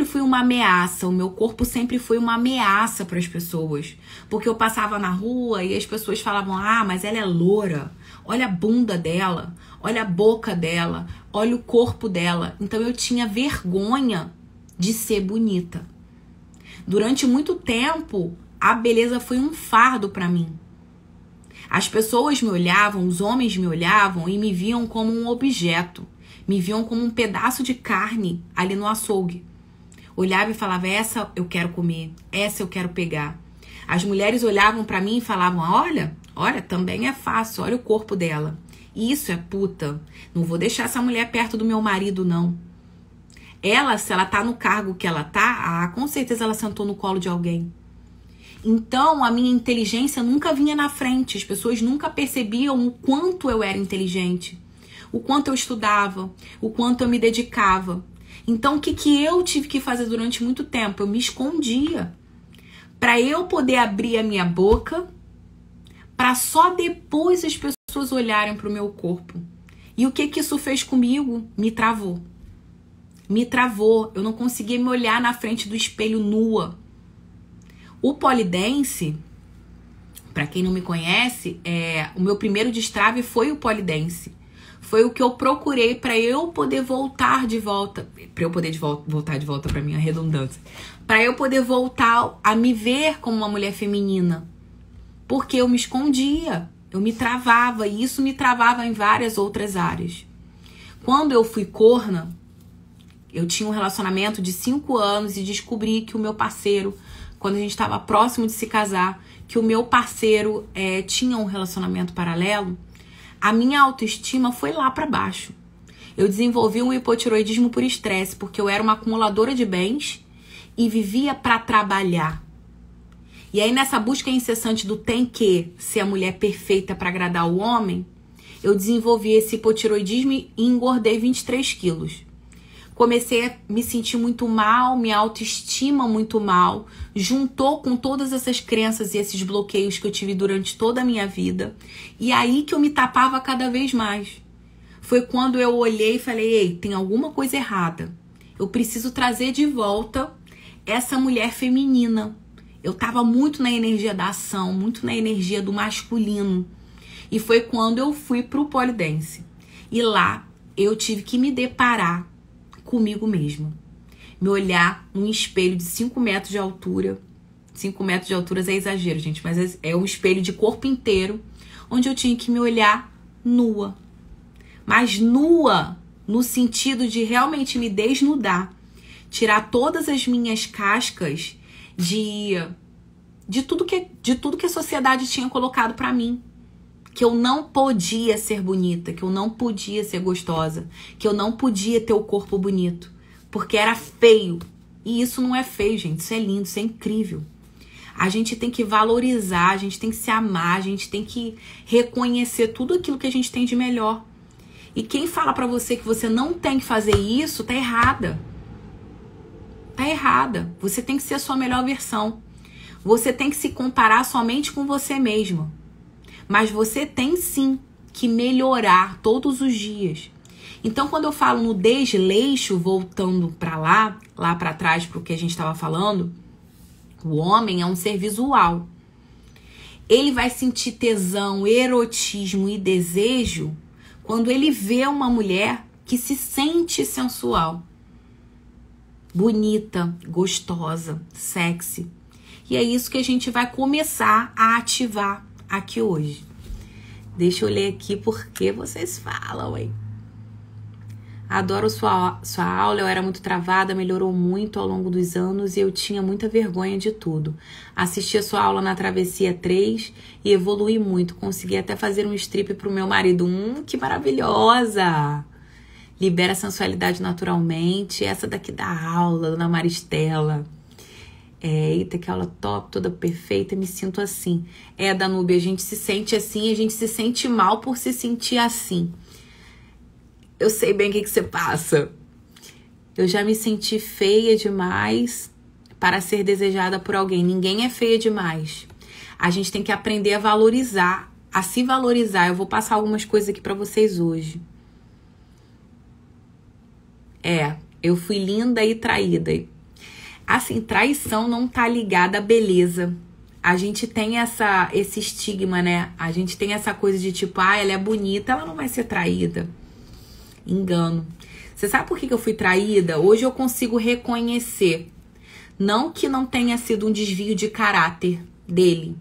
fui uma ameaça. O meu corpo sempre foi uma ameaça para as pessoas. Porque eu passava na rua e as pessoas falavam: ah, mas ela é loura. Olha a bunda dela. Olha a boca dela. Olha o corpo dela. Então eu tinha vergonha de ser bonita. Durante muito tempo, a beleza foi um fardo para mim. As pessoas me olhavam, os homens me olhavam e me viam como um objeto. Me viam como um pedaço de carne ali no açougue. Olhava e falava, essa eu quero comer, essa eu quero pegar. As mulheres olhavam pra mim e falavam, olha, também é fácil, olha o corpo dela. Isso é puta. Não vou deixar essa mulher perto do meu marido, não. Ela, se ela tá no cargo que ela tá, com certeza ela sentou no colo de alguém. Então, a minha inteligência nunca vinha na frente. As pessoas nunca percebiam o quanto eu era inteligente, o quanto eu estudava, o quanto eu me dedicava. Então, o que eu tive que fazer durante muito tempo? Eu me escondia para eu poder abrir a minha boca, para só depois as pessoas olharem para o meu corpo. E o que isso fez comigo? Me travou. Me travou. Eu não conseguia me olhar na frente do espelho nua. O polidense, para quem não me conhece, o meu primeiro destrave foi o polidense. Foi o que eu procurei para eu poder voltar de volta, para eu poder voltar de volta para minha redundância, para eu poder voltar a me ver como uma mulher feminina. Porque eu me escondia, eu me travava, e isso me travava em várias outras áreas. Quando eu fui corna, eu tinha um relacionamento de 5 anos e descobri que o meu parceiro, quando a gente estava próximo de se casar, que o meu parceiro tinha um relacionamento paralelo, a minha autoestima foi lá para baixo. Eu desenvolvi um hipotiroidismo por estresse, porque eu era uma acumuladora de bens e vivia para trabalhar. E aí, nessa busca incessante do tem que ser a mulher perfeita para agradar o homem, eu desenvolvi esse hipotiroidismo e engordei 23 quilos. Comecei a me sentir muito mal, minha autoestima muito mal, juntou com todas essas crenças e esses bloqueios que eu tive durante toda a minha vida. E aí que eu me tapava cada vez mais. Foi quando eu olhei e falei, ei, tem alguma coisa errada. Eu preciso trazer de volta essa mulher feminina. Eu tava muito na energia da ação, muito na energia do masculino. E foi quando eu fui pro polidense. E lá eu tive que me deparar comigo mesma. Me olhar num espelho de 5 metros de altura. 5 metros de altura é exagero, gente, mas é um espelho de corpo inteiro, onde eu tinha que me olhar nua. Mas nua no sentido de realmente me desnudar. Tirar todas as minhas cascas de tudo que a sociedade tinha colocado pra mim. Que eu não podia ser bonita, que eu não podia ser gostosa, que eu não podia ter o corpo bonito, porque era feio. E isso não é feio, gente, isso é lindo, isso é incrível. A gente tem que valorizar, a gente tem que se amar, a gente tem que reconhecer tudo aquilo que a gente tem de melhor. E quem fala pra você que você não tem que fazer isso, tá errada. Tá errada. Você tem que ser a sua melhor versão. Você tem que se comparar somente com você mesma. Mas você tem sim que melhorar todos os dias. Então, quando eu falo no desleixo, voltando para lá para trás, para o que a gente estava falando, o homem é um ser visual. Ele vai sentir tesão, erotismo e desejo quando ele vê uma mulher que se sente sensual, bonita, gostosa, sexy. E é isso que a gente vai começar a ativar aqui hoje. Deixa eu ler aqui porque vocês falam, hein? Adoro sua aula, eu era muito travada, melhorou muito ao longo dos anos e eu tinha muita vergonha de tudo. Assisti a sua aula na Travessia 3 e evolui muito. Consegui até fazer um strip pro meu marido. Que maravilhosa! Libera a sensualidade naturalmente. Essa daqui da aula, Dona Maristela. Eita, que aula top, toda perfeita, me sinto assim. Danúbia, a gente se sente assim, a gente se sente mal por se sentir assim. Eu sei bem o que você passa. Eu já me senti feia demais para ser desejada por alguém. Ninguém é feia demais. A gente tem que aprender a valorizar, a se valorizar. Eu vou passar algumas coisas aqui para vocês hoje. Eu fui linda e traída. Assim, traição não tá ligada à beleza. A gente tem esse estigma, né? A gente tem essa coisa de tipo, ela é bonita, ela não vai ser traída. Engano. Você sabe por que eu fui traída? Hoje eu consigo reconhecer. Não que não tenha sido um desvio de caráter dele,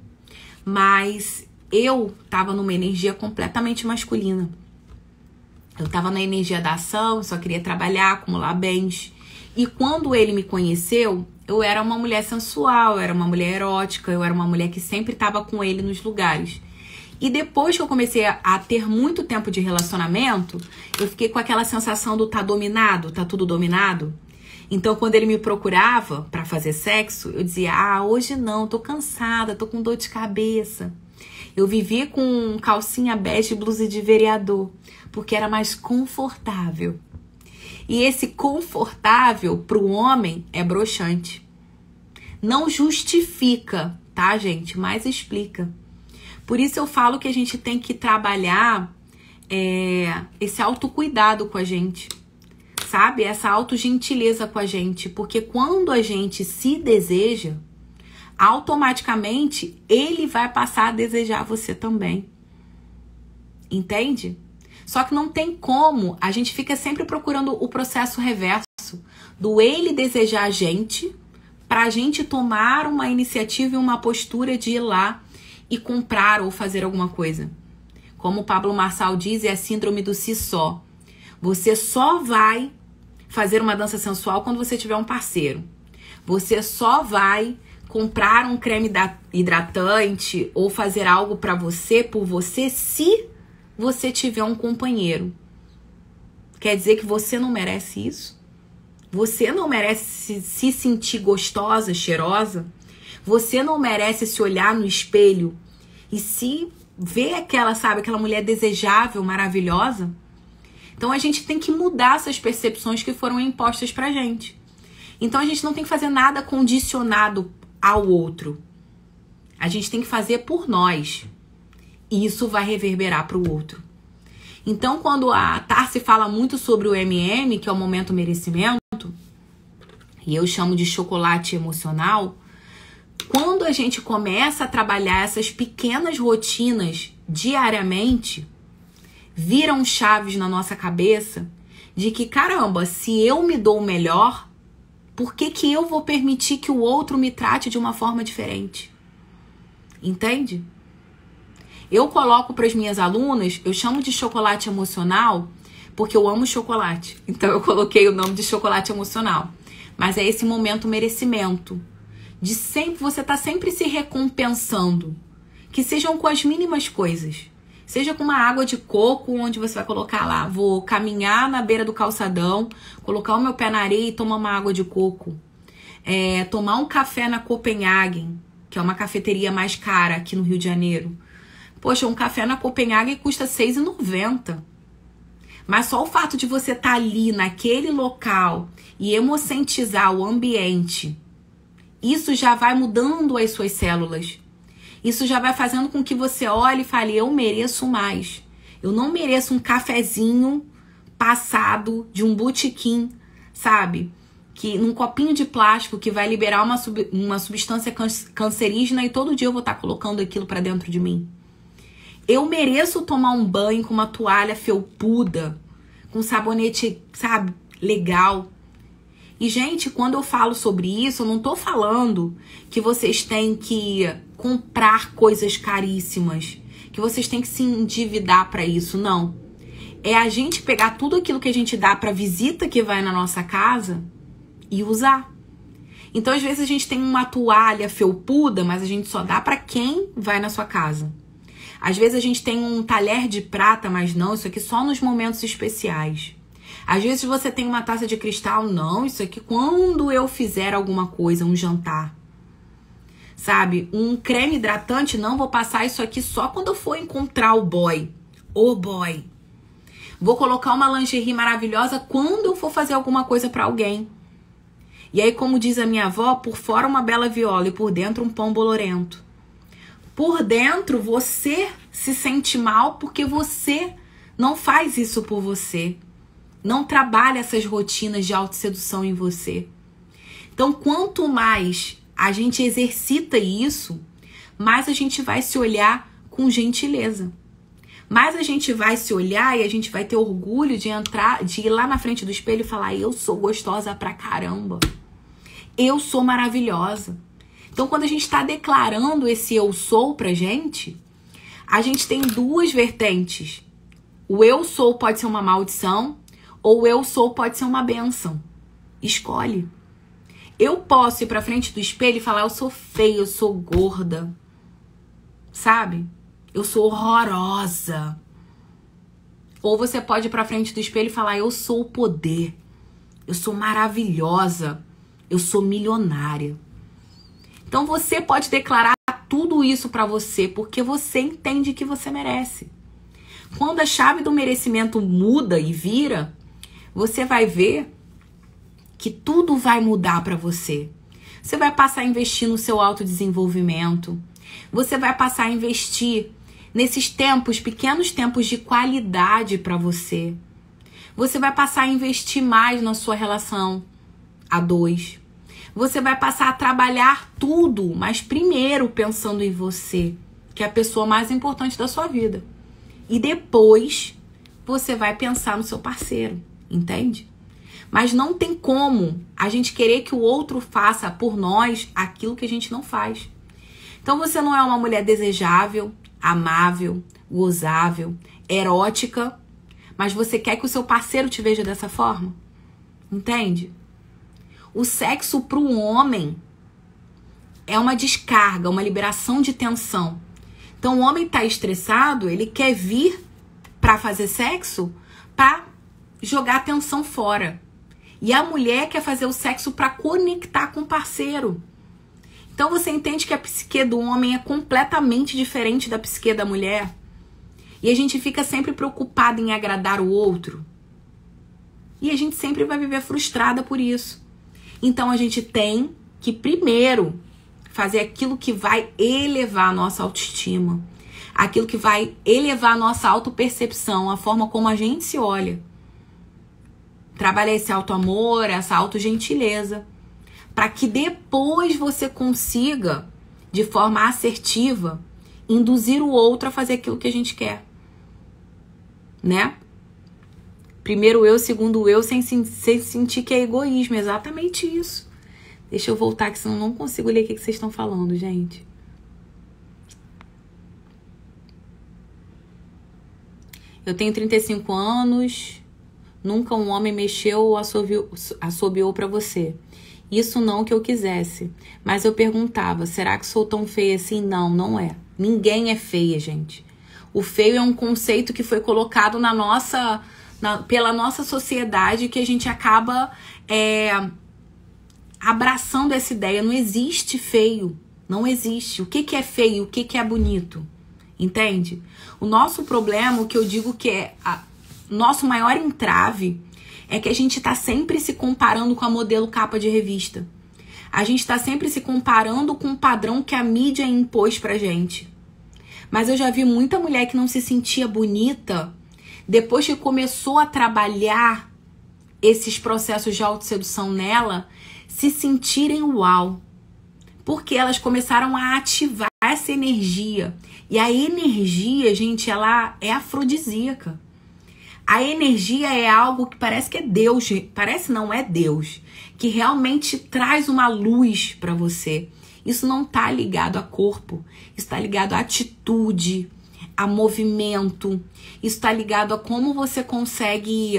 mas eu tava numa energia completamente masculina. Eu tava na energia da ação, só queria trabalhar, acumular bens. E quando ele me conheceu, eu era uma mulher sensual, eu era uma mulher erótica, eu era uma mulher que sempre tava com ele nos lugares. E depois que eu comecei a ter muito tempo de relacionamento, eu fiquei com aquela sensação do tá dominado, tá tudo dominado. Então, quando ele me procurava pra fazer sexo, eu dizia, hoje não, tô cansada, tô com dor de cabeça. Eu vivia com calcinha bege e blusa de vereador, porque era mais confortável. E esse confortável pro homem é broxante. Não justifica, tá, gente? Mas explica. Por isso eu falo que a gente tem que trabalhar esse autocuidado com a gente, sabe? Essa autogentileza com a gente. Porque quando a gente se deseja, automaticamente ele vai passar a desejar você também. Entende? Só que não tem como, a gente fica sempre procurando o processo reverso do ele desejar a gente, pra gente tomar uma iniciativa e uma postura de ir lá e comprar ou fazer alguma coisa. Como o Pablo Marçal diz, é a síndrome do si só. Você só vai fazer uma dança sensual quando você tiver um parceiro. Você só vai comprar um creme hidratante ou fazer algo pra você, por você, se você tiver um companheiro. Quer dizer que você não merece isso? Você não merece se sentir gostosa, cheirosa? Você não merece se olhar no espelho e se ver aquela, sabe, aquela mulher desejável, maravilhosa? Então a gente tem que mudar essas percepções que foram impostas pra gente. Então a gente não tem que fazer nada condicionado ao outro. A gente tem que fazer por nós. E isso vai reverberar para o outro. Então, quando a Tarsi fala muito sobre o MM, que é o momento merecimento, e eu chamo de chocolate emocional, quando a gente começa a trabalhar essas pequenas rotinas diariamente, viram chaves na nossa cabeça de que, caramba, se eu me dou o melhor, por que que eu vou permitir que o outro me trate de uma forma diferente? Entende? Eu coloco para as minhas alunas, eu chamo de chocolate emocional, porque eu amo chocolate. Então eu coloquei o nome de chocolate emocional. Mas é esse momento merecimento. De sempre, você tá sempre se recompensando. Que sejam com as mínimas coisas. Seja com uma água de coco, onde você vai colocar lá, vou caminhar na beira do calçadão, colocar o meu pé na areia e tomar uma água de coco. Tomar um café na Copenhagen, que é uma cafeteria mais cara aqui no Rio de Janeiro. Poxa, um café na Copenhagen custa R$ 6,90. Mas só o fato de você estar ali naquele local e emocentizar o ambiente, isso já vai mudando as suas células. Isso já vai fazendo com que você olhe e fale, eu mereço mais. Eu não mereço um cafezinho passado de um botequim, sabe? Que num copinho de plástico que vai liberar uma substância cancerígena e todo dia eu vou estar colocando aquilo pra dentro de mim. Eu mereço tomar um banho com uma toalha felpuda, com sabonete, sabe, legal. E, gente, quando eu falo sobre isso, eu não tô falando que vocês têm que comprar coisas caríssimas, que vocês têm que se endividar pra isso, não. É a gente pegar tudo aquilo que a gente dá pra visita que vai na nossa casa e usar. Então, às vezes, a gente tem uma toalha felpuda, mas a gente só dá pra quem vai na sua casa. Às vezes a gente tem um talher de prata, mas não, isso aqui só nos momentos especiais. Às vezes você tem uma taça de cristal, não, isso aqui quando eu fizer alguma coisa, um jantar. Sabe? Um creme hidratante, não, vou passar isso aqui só quando eu for encontrar o boy. O boy. Vou colocar uma lingerie maravilhosa quando eu for fazer alguma coisa pra alguém. E aí, como diz a minha avó, por fora uma bela viola e por dentro um pão bolorento. Por dentro, você se sente mal porque você não faz isso por você. Não trabalha essas rotinas de autossedução em você. Então, quanto mais a gente exercita isso, mais a gente vai se olhar com gentileza. Mais a gente vai se olhar e a gente vai ter orgulho de ir lá na frente do espelho e falar, eu sou gostosa pra caramba. Eu sou maravilhosa. Então, quando a gente está declarando esse eu sou pra gente, a gente tem duas vertentes. O eu sou pode ser uma maldição, ou o eu sou pode ser uma bênção. Escolhe. Eu posso ir pra frente do espelho e falar, eu sou feia, eu sou gorda. Sabe? Eu sou horrorosa. Ou você pode ir pra frente do espelho e falar, eu sou o poder. Eu sou maravilhosa. Eu sou milionária. Então você pode declarar tudo isso pra você, porque você entende que você merece. Quando a chave do merecimento muda e vira, você vai ver que tudo vai mudar pra você. Você vai passar a investir no seu autodesenvolvimento. Você vai passar a investir nesses tempos, pequenos tempos de qualidade pra você. Você vai passar a investir mais na sua relação a dois. Você vai passar a trabalhar tudo, mas primeiro pensando em você, que é a pessoa mais importante da sua vida. E depois você vai pensar no seu parceiro, entende? Mas não tem como a gente querer que o outro faça por nós aquilo que a gente não faz. Então você não é uma mulher desejável, amável, gozável, erótica, mas você quer que o seu parceiro te veja dessa forma? Entende? O sexo para o homem é uma descarga, uma liberação de tensão. Então o homem tá estressado, ele quer vir para fazer sexo para jogar a tensão fora. E a mulher quer fazer o sexo para conectar com o parceiro. Então você entende que a psique do homem é completamente diferente da psique da mulher? E a gente fica sempre preocupado em agradar o outro. E a gente sempre vai viver frustrada por isso. Então a gente tem que primeiro fazer aquilo que vai elevar a nossa autoestima. Aquilo que vai elevar a nossa autopercepção, a forma como a gente se olha. Trabalhar esse autoamor, essa autogentileza. Para que depois você consiga, de forma assertiva, induzir o outro a fazer aquilo que a gente quer. Né? Primeiro eu, segundo eu, sem sentir que é egoísmo. Exatamente isso. Deixa eu voltar, que senão eu não consigo ler o que vocês estão falando, gente. Eu tenho 35 anos. Nunca um homem mexeu ou assobiou pra você. Isso não que eu quisesse. Mas eu perguntava, será que sou tão feia assim? Não, não é. Ninguém é feia, gente. O feio é um conceito que foi colocado pela nossa sociedade, que a gente acaba abraçando essa ideia. Não existe feio. Não existe. O que é feio? O que é bonito? Entende? O nosso problema, o que eu digo que é nosso maior entrave, é que a gente tá sempre se comparando com a modelo capa de revista. A gente tá sempre se comparando com o padrão que a mídia impôs pra gente. Mas eu já vi muita mulher que não se sentia bonita depois que começou a trabalhar esses processos de autossedução nela, se sentirem uau. Porque elas começaram a ativar essa energia. E a energia, gente, ela é afrodisíaca. A energia é algo que parece que é Deus, parece não, é Deus, que realmente traz uma luz para você. Isso não tá ligado a corpo, isso tá ligado a atitude, a movimento, isso tá ligado a como você consegue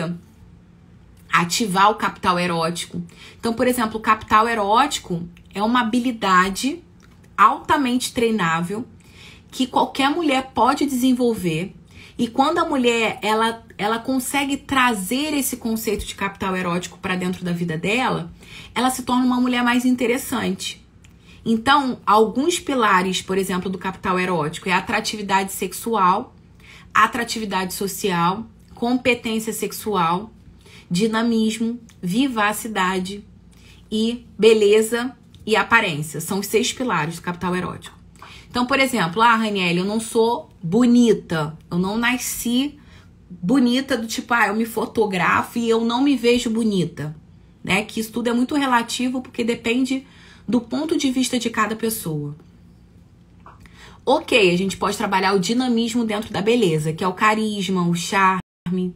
ativar o capital erótico. Então, por exemplo, o capital erótico é uma habilidade altamente treinável que qualquer mulher pode desenvolver. E quando a mulher ela consegue trazer esse conceito de capital erótico para dentro da vida dela, ela se torna uma mulher mais interessante. Então, alguns pilares, por exemplo, do capital erótico é a atratividade sexual, atratividade social, competência sexual, dinamismo, vivacidade e beleza e aparência. São os 6 pilares do capital erótico. Então, por exemplo, Raniele, eu não sou bonita, eu não nasci bonita do tipo, eu me fotografo e eu não me vejo bonita, né? Que isso tudo é muito relativo porque depende do ponto de vista de cada pessoa. Ok, a gente pode trabalhar o dinamismo dentro da beleza, que é o carisma, o charme,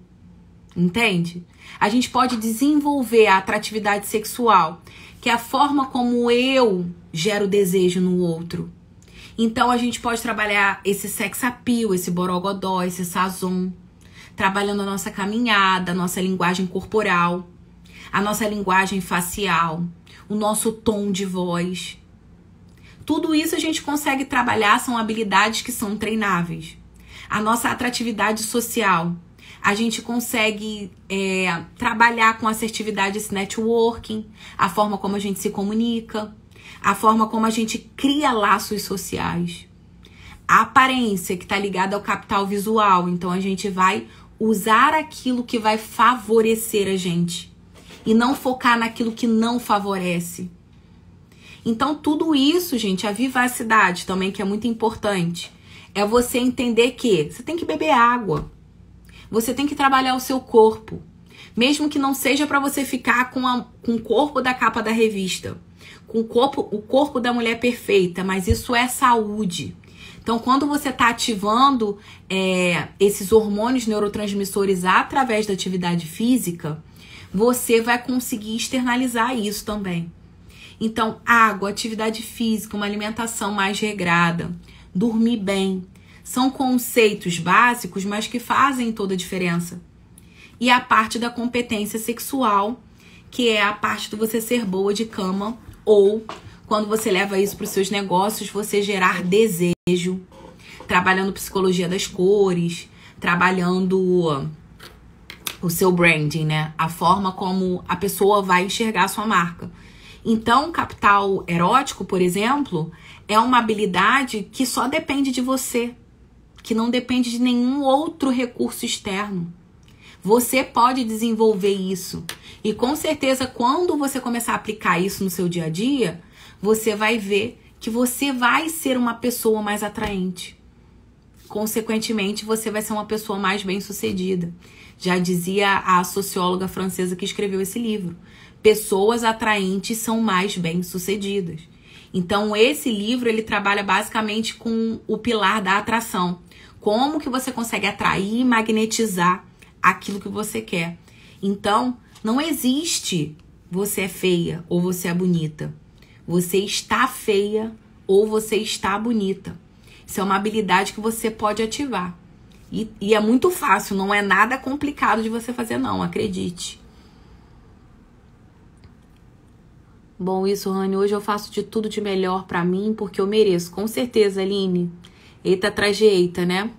entende? A gente pode desenvolver a atratividade sexual, que é a forma como eu gero desejo no outro. Então a gente pode trabalhar esse sex appeal, esse borogodó, esse sazon. trabalhando a nossa caminhada, a nossa linguagem corporal, a nossa linguagem facial, o nosso tom de voz. Tudo isso a gente consegue trabalhar, são habilidades que são treináveis. A nossa atratividade social, a gente consegue trabalhar com assertividade, esse networking, a forma como a gente se comunica, a forma como a gente cria laços sociais. A aparência, que está ligada ao capital visual, então a gente vai usar aquilo que vai favorecer a gente e não focar naquilo que não favorece. Então tudo isso, gente, a vivacidade também, que é muito importante, é você entender que você tem que beber água. Você tem que trabalhar o seu corpo. Mesmo que não seja para você ficar com o corpo da capa da revista. Com o corpo da mulher perfeita. Mas isso é saúde. Então, quando você está ativando esses hormônios neurotransmissores através da atividade física, você vai conseguir externalizar isso também. Então, água, atividade física, uma alimentação mais regrada, dormir bem, são conceitos básicos, mas que fazem toda a diferença. E a parte da competência sexual, que é a parte de você ser boa de cama, ou quando você leva isso para os seus negócios, você gerar desejo, trabalhando psicologia das cores, trabalhando o seu branding, né? A forma como a pessoa vai enxergar a sua marca. Então, capital erótico, por exemplo, é uma habilidade que só depende de você, que não depende de nenhum outro recurso externo. Você pode desenvolver isso. E com certeza, quando você começar a aplicar isso no seu dia a dia, você vai ver que você vai ser uma pessoa mais atraente. Consequentemente, você vai ser uma pessoa mais bem-sucedida. Já dizia a socióloga francesa que escreveu esse livro. Pessoas atraentes são mais bem-sucedidas. Então, esse livro, ele trabalha basicamente com o pilar da atração. Como que você consegue atrair e magnetizar aquilo que você quer. Então, não existe você é feia ou você é bonita. Você está feia ou você está bonita. Isso é uma habilidade que você pode ativar. E é muito fácil, não é nada complicado de você fazer, não, acredite. Bom, isso, Rani, hoje eu faço de tudo de melhor pra mim, porque eu mereço. Com certeza, Aline. Eita atrás de eita, né?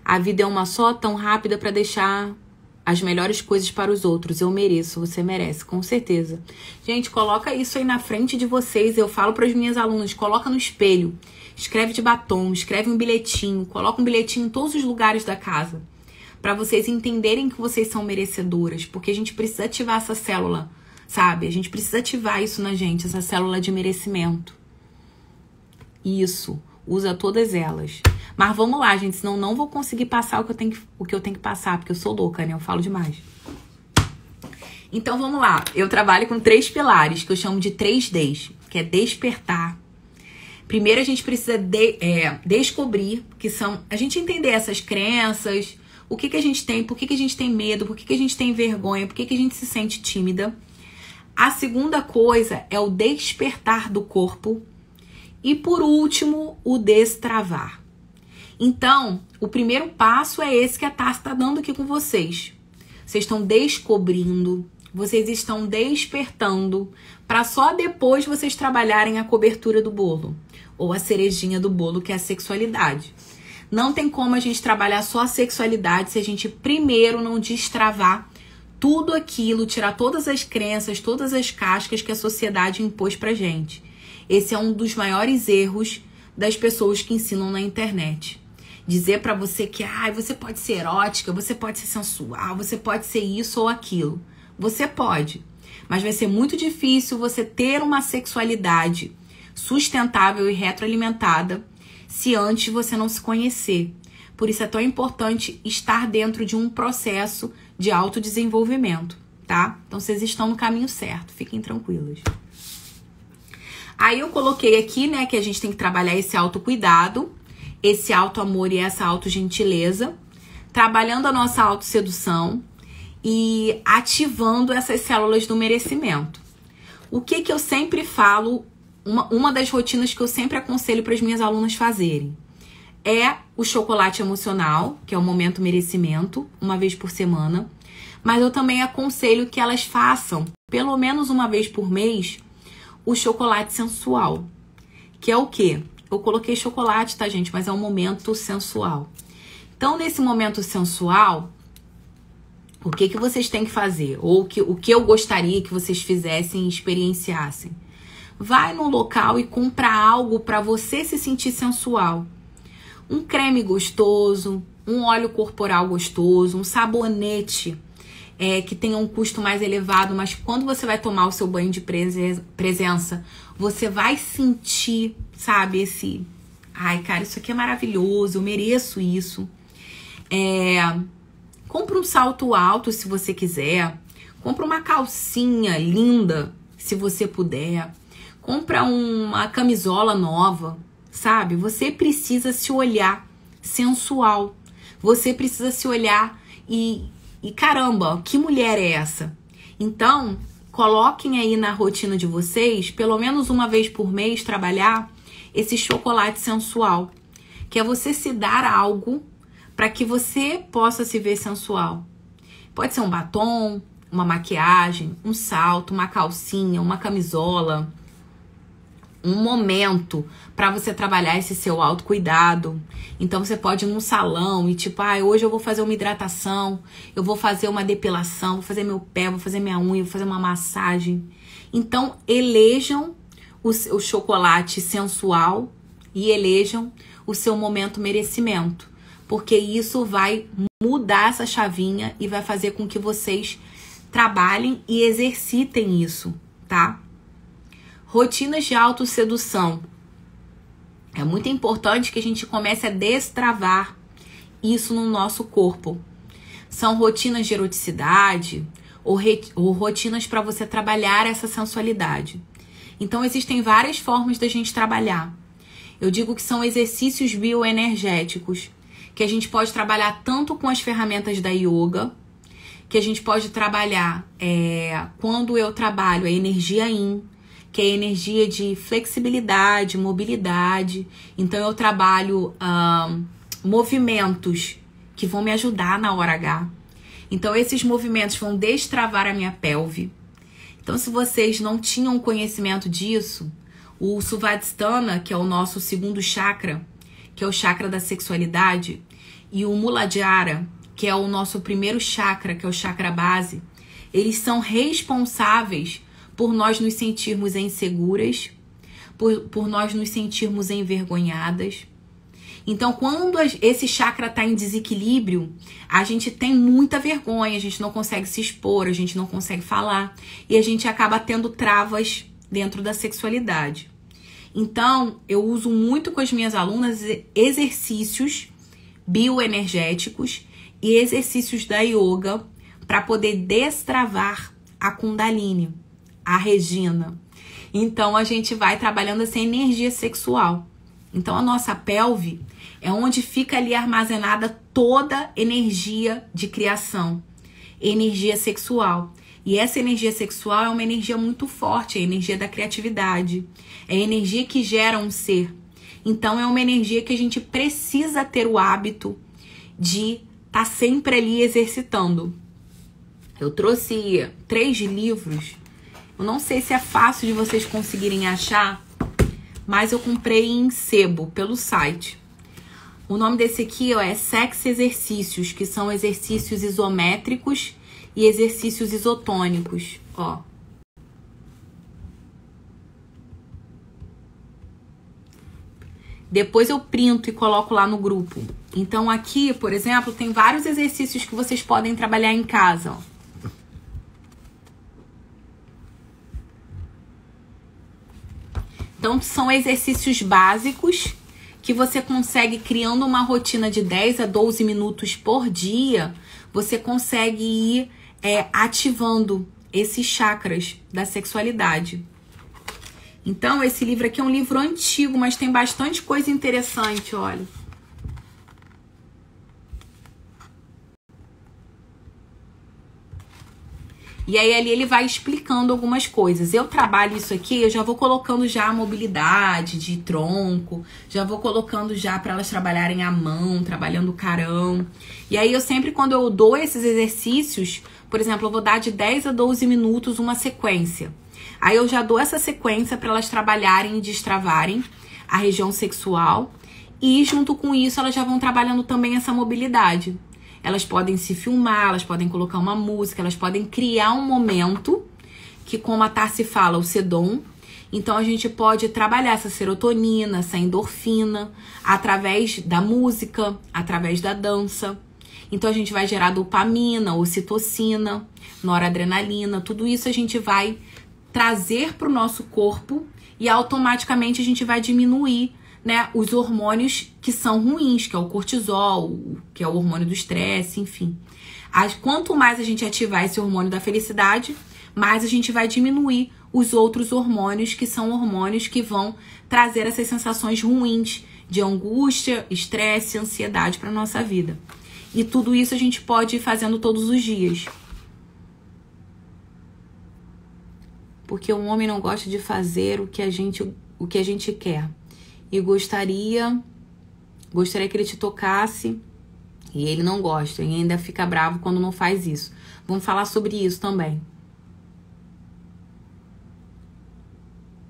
A vida é uma só, tão rápida pra deixar as melhores coisas para os outros. Eu mereço, você merece, com certeza. Gente, coloca isso aí na frente de vocês. Eu falo para as minhas alunas, coloca no espelho. Escreve de batom, escreve um bilhetinho. Coloca um bilhetinho em todos os lugares da casa. Para vocês entenderem que vocês são merecedoras. Porque a gente precisa ativar essa célula, sabe? A gente precisa ativar isso na gente, essa célula de merecimento. Isso, usa todas elas. Mas vamos lá, gente, senão não vou conseguir passar o que eu tenho que passar, porque eu sou louca, né? Eu falo demais. Então vamos lá. Eu trabalho com 3 pilares, que eu chamo de 3Ds, que é despertar. Primeiro a gente precisa descobrir, que são a gente entender essas crenças, o que a gente tem, por que a gente tem medo, por que a gente tem vergonha, por que a gente se sente tímida. A segunda coisa é o despertar do corpo. E por último, o destravar. Então, o primeiro passo é esse que a Tassi está dando aqui com vocês. Vocês estão descobrindo, vocês estão despertando, para só depois vocês trabalharem a cobertura do bolo, ou a cerejinha do bolo, que é a sexualidade. Não tem como a gente trabalhar só a sexualidade se a gente primeiro não destravar tudo aquilo, tirar todas as crenças, todas as cascas que a sociedade impôs pra gente. Esse é um dos maiores erros das pessoas que ensinam na internet. Dizer pra você que você pode ser erótica, você pode ser sensual, você pode ser isso ou aquilo. Você pode, mas vai ser muito difícil você ter uma sexualidade sustentável e retroalimentada se antes você não se conhecer. Por isso é tão importante estar dentro de um processo de autodesenvolvimento, tá? Então vocês estão no caminho certo, fiquem tranquilas. Aí eu coloquei aqui, né, que a gente tem que trabalhar esse autocuidado, esse autoamor e essa autogentileza, trabalhando a nossa autosedução e ativando essas células do merecimento. O que eu sempre falo, uma das rotinas que eu sempre aconselho para as minhas alunas fazerem é o chocolate emocional, que é o momento merecimento, uma vez por semana. Mas eu também aconselho que elas façam, pelo menos uma vez por mês, o chocolate sensual. Que é o quê? Eu coloquei chocolate, tá, gente? Mas é um momento sensual. Então, nesse momento sensual, o que vocês têm que fazer? Ou o que eu gostaria que vocês fizessem e experienciassem? Vai no local e compra algo para você se sentir sensual. Um creme gostoso, um óleo corporal gostoso, um sabonete que tenha um custo mais elevado, mas quando você vai tomar o seu banho de presença, você vai sentir, sabe, esse... Ai, cara, isso aqui é maravilhoso, eu mereço isso. Compra um salto alto se você quiser. Compra uma calcinha linda, se você puder. Compra uma camisola nova, sabe? Você precisa se olhar sensual. Você precisa se olhar e caramba, que mulher é essa? Então, coloquem aí na rotina de vocês, pelo menos uma vez por mês, trabalhar esse chocolate sensual. Que é você se dar algo para que você possa se ver sensual. Pode ser um batom, uma maquiagem, um salto, uma calcinha, uma camisola. Um momento para você trabalhar esse seu autocuidado. Então você pode ir num salão e tipo, hoje eu vou fazer uma hidratação, eu vou fazer uma depilação, vou fazer meu pé, vou fazer minha unha, vou fazer uma massagem. Então elejam o chocolate sensual e elejam o seu momento merecimento, porque isso vai mudar essa chavinha e vai fazer com que vocês trabalhem e exercitem isso, tá? Rotinas de autossedução. É muito importante que a gente comece a destravar isso no nosso corpo. São rotinas de eroticidade ou rotinas para você trabalhar essa sensualidade. Então, existem várias formas da gente trabalhar. Eu digo que são exercícios bioenergéticos, que a gente pode trabalhar tanto com as ferramentas da yoga, que a gente pode trabalhar quando eu trabalho a energia yin, que é a energia de flexibilidade, mobilidade. Então, eu trabalho movimentos que vão me ajudar na hora H. Então, esses movimentos vão destravar a minha pelve. Então, se vocês não tinham conhecimento disso, o Svadhisthana, que é o nosso segundo chakra, que é o chakra da sexualidade, e o Muladhara, que é o nosso primeiro chakra, que é o chakra base, eles são responsáveis por nós nos sentirmos inseguras, por nós nos sentirmos envergonhadas. Então, quando esse chakra está em desequilíbrio, a gente tem muita vergonha, a gente não consegue se expor, a gente não consegue falar, e a gente acaba tendo travas dentro da sexualidade. Então, eu uso muito com as minhas alunas exercícios bioenergéticos e exercícios da yoga para poder destravar a Kundalini, a Regina. Então, a gente vai trabalhando essa energia sexual. Então, a nossa pelve é onde fica ali armazenada toda energia de criação, energia sexual. E essa energia sexual é uma energia muito forte, é a energia da criatividade, é a energia que gera um ser. Então, é uma energia que a gente precisa ter o hábito de estar sempre ali exercitando. Eu trouxe 3 livros. Eu não sei se é fácil de vocês conseguirem achar, mas eu comprei em sebo, pelo site. O nome desse aqui é Sex Exercícios, que são exercícios isométricos e exercícios isotônicos. Ó. Depois eu printo e coloco lá no grupo. Então aqui, por exemplo, tem vários exercícios que vocês podem trabalhar em casa, ó. Então, são exercícios básicos que você consegue, criando uma rotina de 10 a 12 minutos por dia, você consegue ir ativando esses chakras da sexualidade. Então, esse livro aqui é um livro antigo, mas tem bastante coisa interessante, olha. E aí ali ele vai explicando algumas coisas. Eu trabalho isso aqui, eu já vou colocando já a mobilidade de tronco, já vou colocando já para elas trabalharem a mão, trabalhando o carão. E aí eu sempre, quando eu dou esses exercícios, por exemplo, eu vou dar de 10 a 12 minutos uma sequência. Aí eu já dou essa sequência para elas trabalharem e destravarem a região sexual. E junto com isso elas já vão trabalhando também essa mobilidade. Elas podem se filmar, elas podem colocar uma música, elas podem criar um momento que, como a Tarsi fala, o sedom. Então a gente pode trabalhar essa serotonina, essa endorfina, através da música, através da dança. Então a gente vai gerar dopamina, ocitocina, noradrenalina, tudo isso a gente vai trazer para o nosso corpo e automaticamente a gente vai diminuir, né, os hormônios que são ruins, que é o cortisol, que é o hormônio do estresse, enfim. Quanto mais a gente ativar esse hormônio da felicidade, mais a gente vai diminuir os outros hormônios, que são hormônios que vão trazer essas sensações ruins de angústia, estresse, ansiedade para nossa vida. E tudo isso a gente pode ir fazendo todos os dias. Porque o homem não gosta de fazer o que a gente quer. E gostaria que ele te tocasse e ele não gosta e ainda fica bravo quando não faz isso. Vamos falar sobre isso também.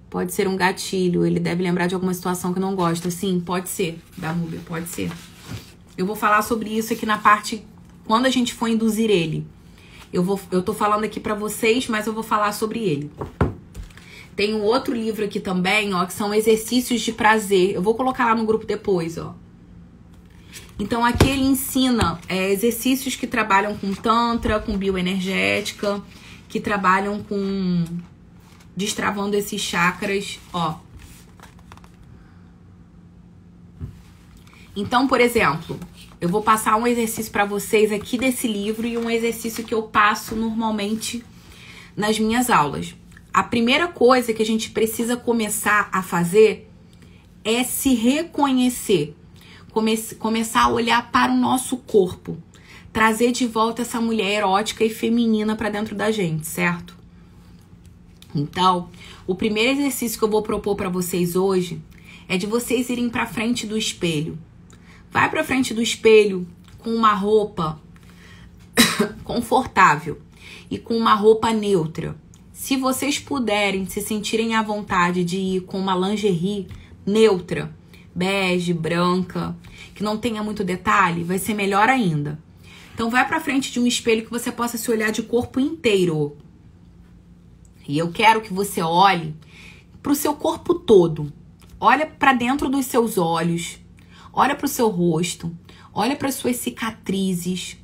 Pode ser um gatilho, ele deve lembrar de alguma situação que não gosta. Sim, pode ser, da Rúbia, pode ser. Eu vou falar sobre isso aqui na parte, quando a gente for induzir ele. Eu tô falando aqui pra vocês, mas eu vou falar sobre ele. Tem um outro livro aqui também, ó, que são exercícios de prazer. Eu vou colocar lá no grupo depois, ó. Então aqui ele ensina exercícios que trabalham com tantra, com bioenergética, que trabalham com destravando esses chakras, ó. Então, por exemplo, eu vou passar um exercício pra vocês aqui desse livro e um exercício que eu passo normalmente nas minhas aulas. A primeira coisa que a gente precisa começar a fazer é se reconhecer. Começar a olhar para o nosso corpo. Trazer de volta essa mulher erótica e feminina para dentro da gente, certo? Então, o primeiro exercício que eu vou propor para vocês hoje é de vocês irem para frente do espelho. Vai para frente do espelho com uma roupa confortável e com uma roupa neutra. Se vocês puderem se sentirem à vontade de ir com uma lingerie neutra, bege, branca, que não tenha muito detalhe, vai ser melhor ainda. Então vai pra frente de um espelho que você possa se olhar de corpo inteiro. E eu quero que você olhe pro seu corpo todo. Olha pra dentro dos seus olhos, olha pro seu rosto, olha para suas cicatrizes.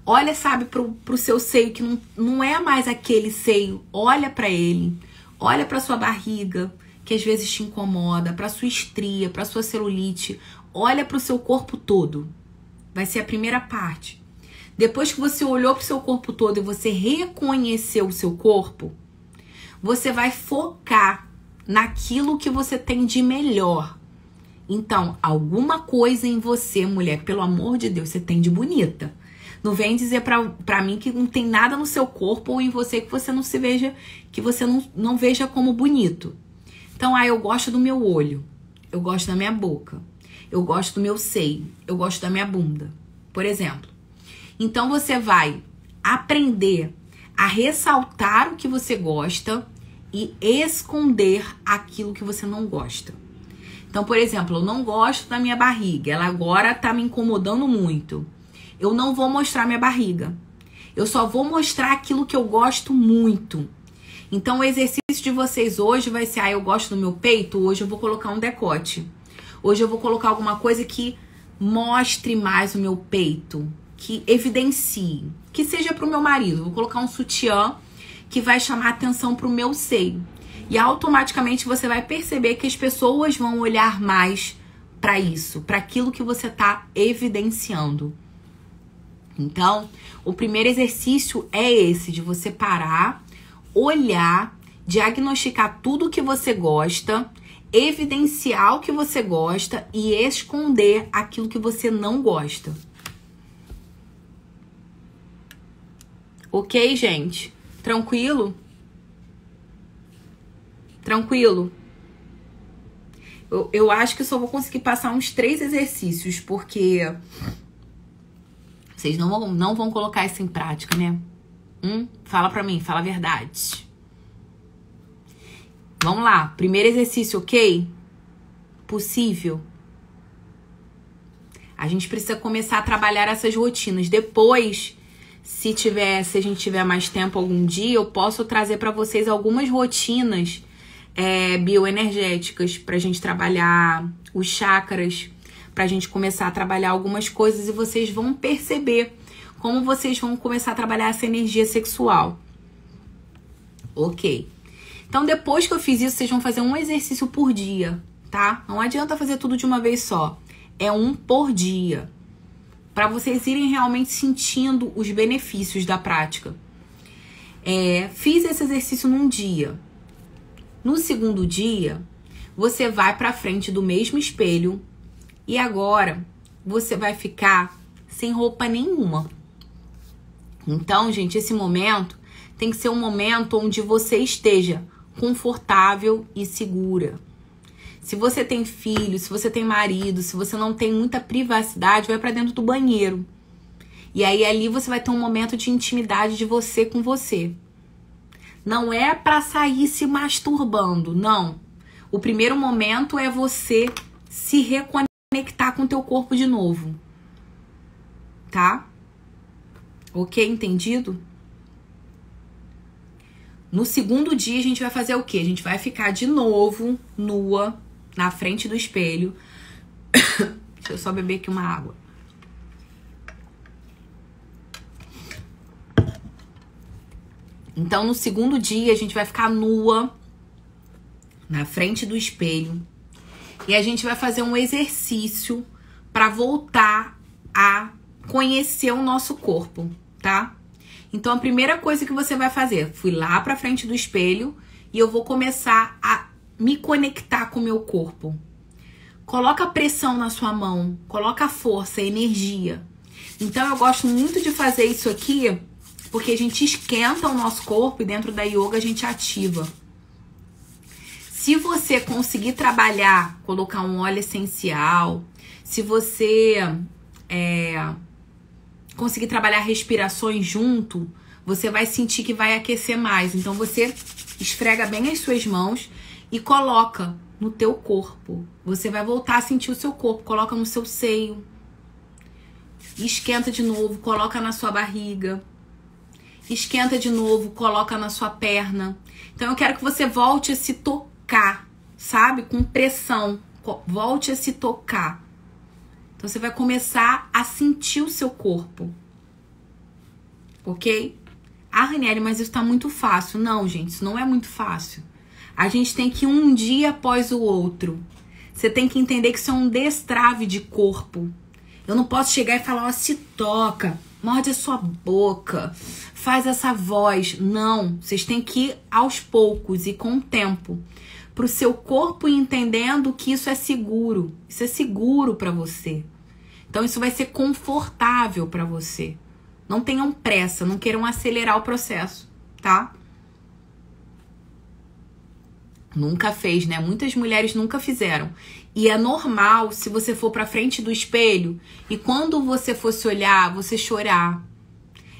Olha, sabe, pro seu seio, que não é mais aquele seio. Olha pra ele. Olha pra sua barriga, que às vezes te incomoda. Pra sua estria, pra sua celulite. Olha pro seu corpo todo. Vai ser a primeira parte. Depois que você olhou pro seu corpo todo e você reconheceu o seu corpo, você vai focar naquilo que você tem de melhor. Então, alguma coisa em você, mulher, pelo amor de Deus, você tem de bonita. Não vem dizer pra mim que não tem nada no seu corpo ou em você que você não se veja, que você não veja como bonito. Então, eu gosto do meu olho, eu gosto da minha boca, eu gosto do meu seio, eu gosto da minha bunda, por exemplo. Então, você vai aprender a ressaltar o que você gosta e esconder aquilo que você não gosta. Então, por exemplo, eu não gosto da minha barriga, ela agora tá me incomodando muito. Eu não vou mostrar minha barriga. Eu só vou mostrar aquilo que eu gosto muito. Então, o exercício de vocês hoje vai ser, eu gosto do meu peito, hoje eu vou colocar um decote. Hoje eu vou colocar alguma coisa que mostre mais o meu peito, que evidencie, que seja pro meu marido. Vou colocar um sutiã que vai chamar atenção pro meu seio. E automaticamente você vai perceber que as pessoas vão olhar mais para isso, para aquilo que você tá evidenciando. Então, o primeiro exercício é esse, de você parar, olhar, diagnosticar tudo o que você gosta, evidenciar o que você gosta e esconder aquilo que você não gosta. Ok, gente? Tranquilo? Tranquilo? Eu acho que eu só vou conseguir passar uns 3 exercícios, porque vocês não vão colocar isso em prática, né? Fala pra mim, fala a verdade. Vamos lá, primeiro exercício, ok? Possível. A gente precisa começar a trabalhar essas rotinas. Depois, se a gente tiver mais tempo algum dia, eu posso trazer pra vocês algumas rotinas bioenergéticas pra gente trabalhar os chakras, pra gente começar a trabalhar algumas coisas e vocês vão perceber como vocês vão começar a trabalhar essa energia sexual. Ok. Então, depois que eu fiz isso, vocês vão fazer um exercício por dia, tá? Não adianta fazer tudo de uma vez só. É um por dia. Pra vocês irem realmente sentindo os benefícios da prática. Fiz esse exercício num dia. No segundo dia, você vai pra frente do mesmo espelho e agora você vai ficar sem roupa nenhuma. Então, gente, esse momento tem que ser um momento onde você esteja confortável e segura. Se você tem filho, se você tem marido, se você não tem muita privacidade, vai pra dentro do banheiro. E aí ali você vai ter um momento de intimidade de você com você. Não é pra sair se masturbando, não. O primeiro momento é você se reconectar com o teu corpo de novo. Tá? Ok? Entendido? No segundo dia a gente vai fazer o quê? A gente vai ficar de novo nua na frente do espelho. Deixa eu só beber aqui uma água. Então, no segundo dia, a gente vai ficar nua na frente do espelho. E a gente vai fazer um exercício para voltar a conhecer o nosso corpo, tá? Então, a primeira coisa que você vai fazer, fui lá pra frente do espelho e eu vou começar a me conectar com o meu corpo. Coloca pressão na sua mão, coloca força, energia. Então, eu gosto muito de fazer isso aqui, porque a gente esquenta o nosso corpo e dentro da yoga a gente ativa. Se você conseguir trabalhar, colocar um óleo essencial, se você conseguir trabalhar respirações junto, você vai sentir que vai aquecer mais. Então você esfrega bem as suas mãos e coloca no teu corpo. Você vai voltar a sentir o seu corpo, coloca no seu seio. Esquenta de novo, coloca na sua barriga. Esquenta de novo, coloca na sua perna. Então eu quero que você volte a se tocar, sabe? Com pressão. Volte a se tocar. Então você vai começar a sentir o seu corpo. Ok? Ah, Ranieri, mas isso tá muito fácil. Não, gente, isso não é muito fácil. A gente tem que ir um dia após o outro. Você tem que entender que isso é um destrave de corpo. Eu não posso chegar e falar, ó, se toca, morde a sua boca, faz essa voz. Não, vocês têm que ir aos poucos e com o tempo. Pro seu corpo ir entendendo que isso é seguro. Isso é seguro pra você. Então isso vai ser confortável pra você. Não tenham pressa, não queiram acelerar o processo, tá? Nunca fez, né? Muitas mulheres nunca fizeram. E é normal se você for pra frente do espelho e quando você for se olhar, você chorar.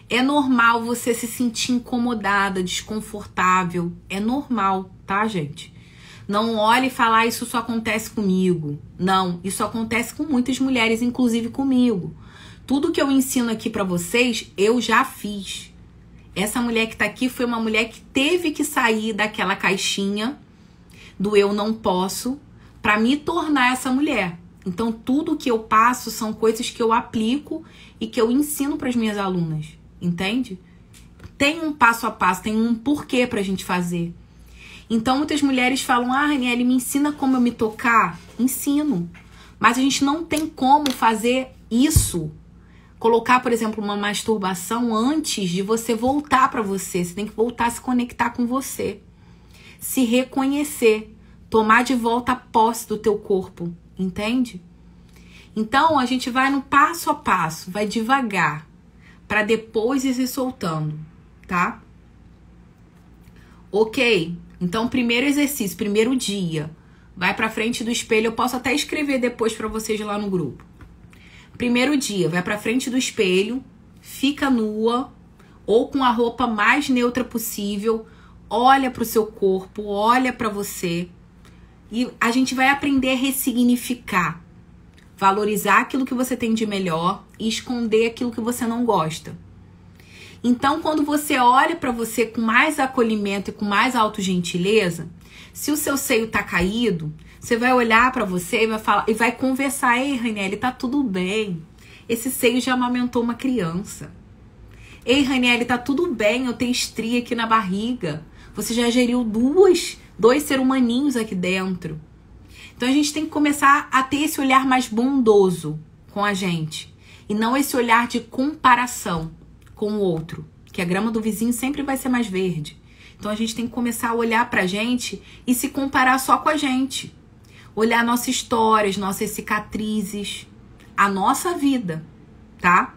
É normal você se sentir incomodada, desconfortável. É normal, tá, gente? Não olhe e fale, isso só acontece comigo. Não, isso acontece com muitas mulheres, inclusive comigo. Tudo que eu ensino aqui pra vocês, eu já fiz. Essa mulher que tá aqui foi uma mulher que teve que sair daquela caixinha do eu não posso pra me tornar essa mulher. Então, tudo que eu passo são coisas que eu aplico e que eu ensino pras minhas alunas. Entende? Tem um passo a passo, tem um porquê pra gente fazer. Então, muitas mulheres falam, Ranieri, me ensina como eu me tocar? Ensino. Mas a gente não tem como fazer isso. Colocar, por exemplo, uma masturbação antes de você voltar pra você. Você tem que voltar a se conectar com você. Se reconhecer. Tomar de volta a posse do teu corpo. Entende? Então, a gente vai no passo a passo. Vai devagar. Pra depois ir se soltando. Tá? Ok? Então, primeiro exercício, primeiro dia. Vai pra frente do espelho. Eu posso até escrever depois pra vocês lá no grupo. Primeiro dia, vai pra frente do espelho, fica nua ou com a roupa mais neutra possível. Olha pro seu corpo, olha pra você. E a gente vai aprender a ressignificar. Valorizar aquilo que você tem de melhor e esconder aquilo que você não gosta. Então, quando você olha pra você com mais acolhimento e com mais autogentileza, se o seu seio tá caído, você vai olhar pra você e vai falar e vai conversar: ei, Raniele, tá tudo bem. Esse seio já amamentou uma criança. Ei, Raniele, tá tudo bem, eu tenho estria aqui na barriga. Você já geriu dois ser humaninhos aqui dentro. Então a gente tem que começar a ter esse olhar mais bondoso com a gente. E não esse olhar de comparação com o outro. Que a grama do vizinho sempre vai ser mais verde. Então a gente tem que começar a olhar pra gente e se comparar só com a gente. Olhar nossas histórias, nossas cicatrizes, a nossa vida, tá?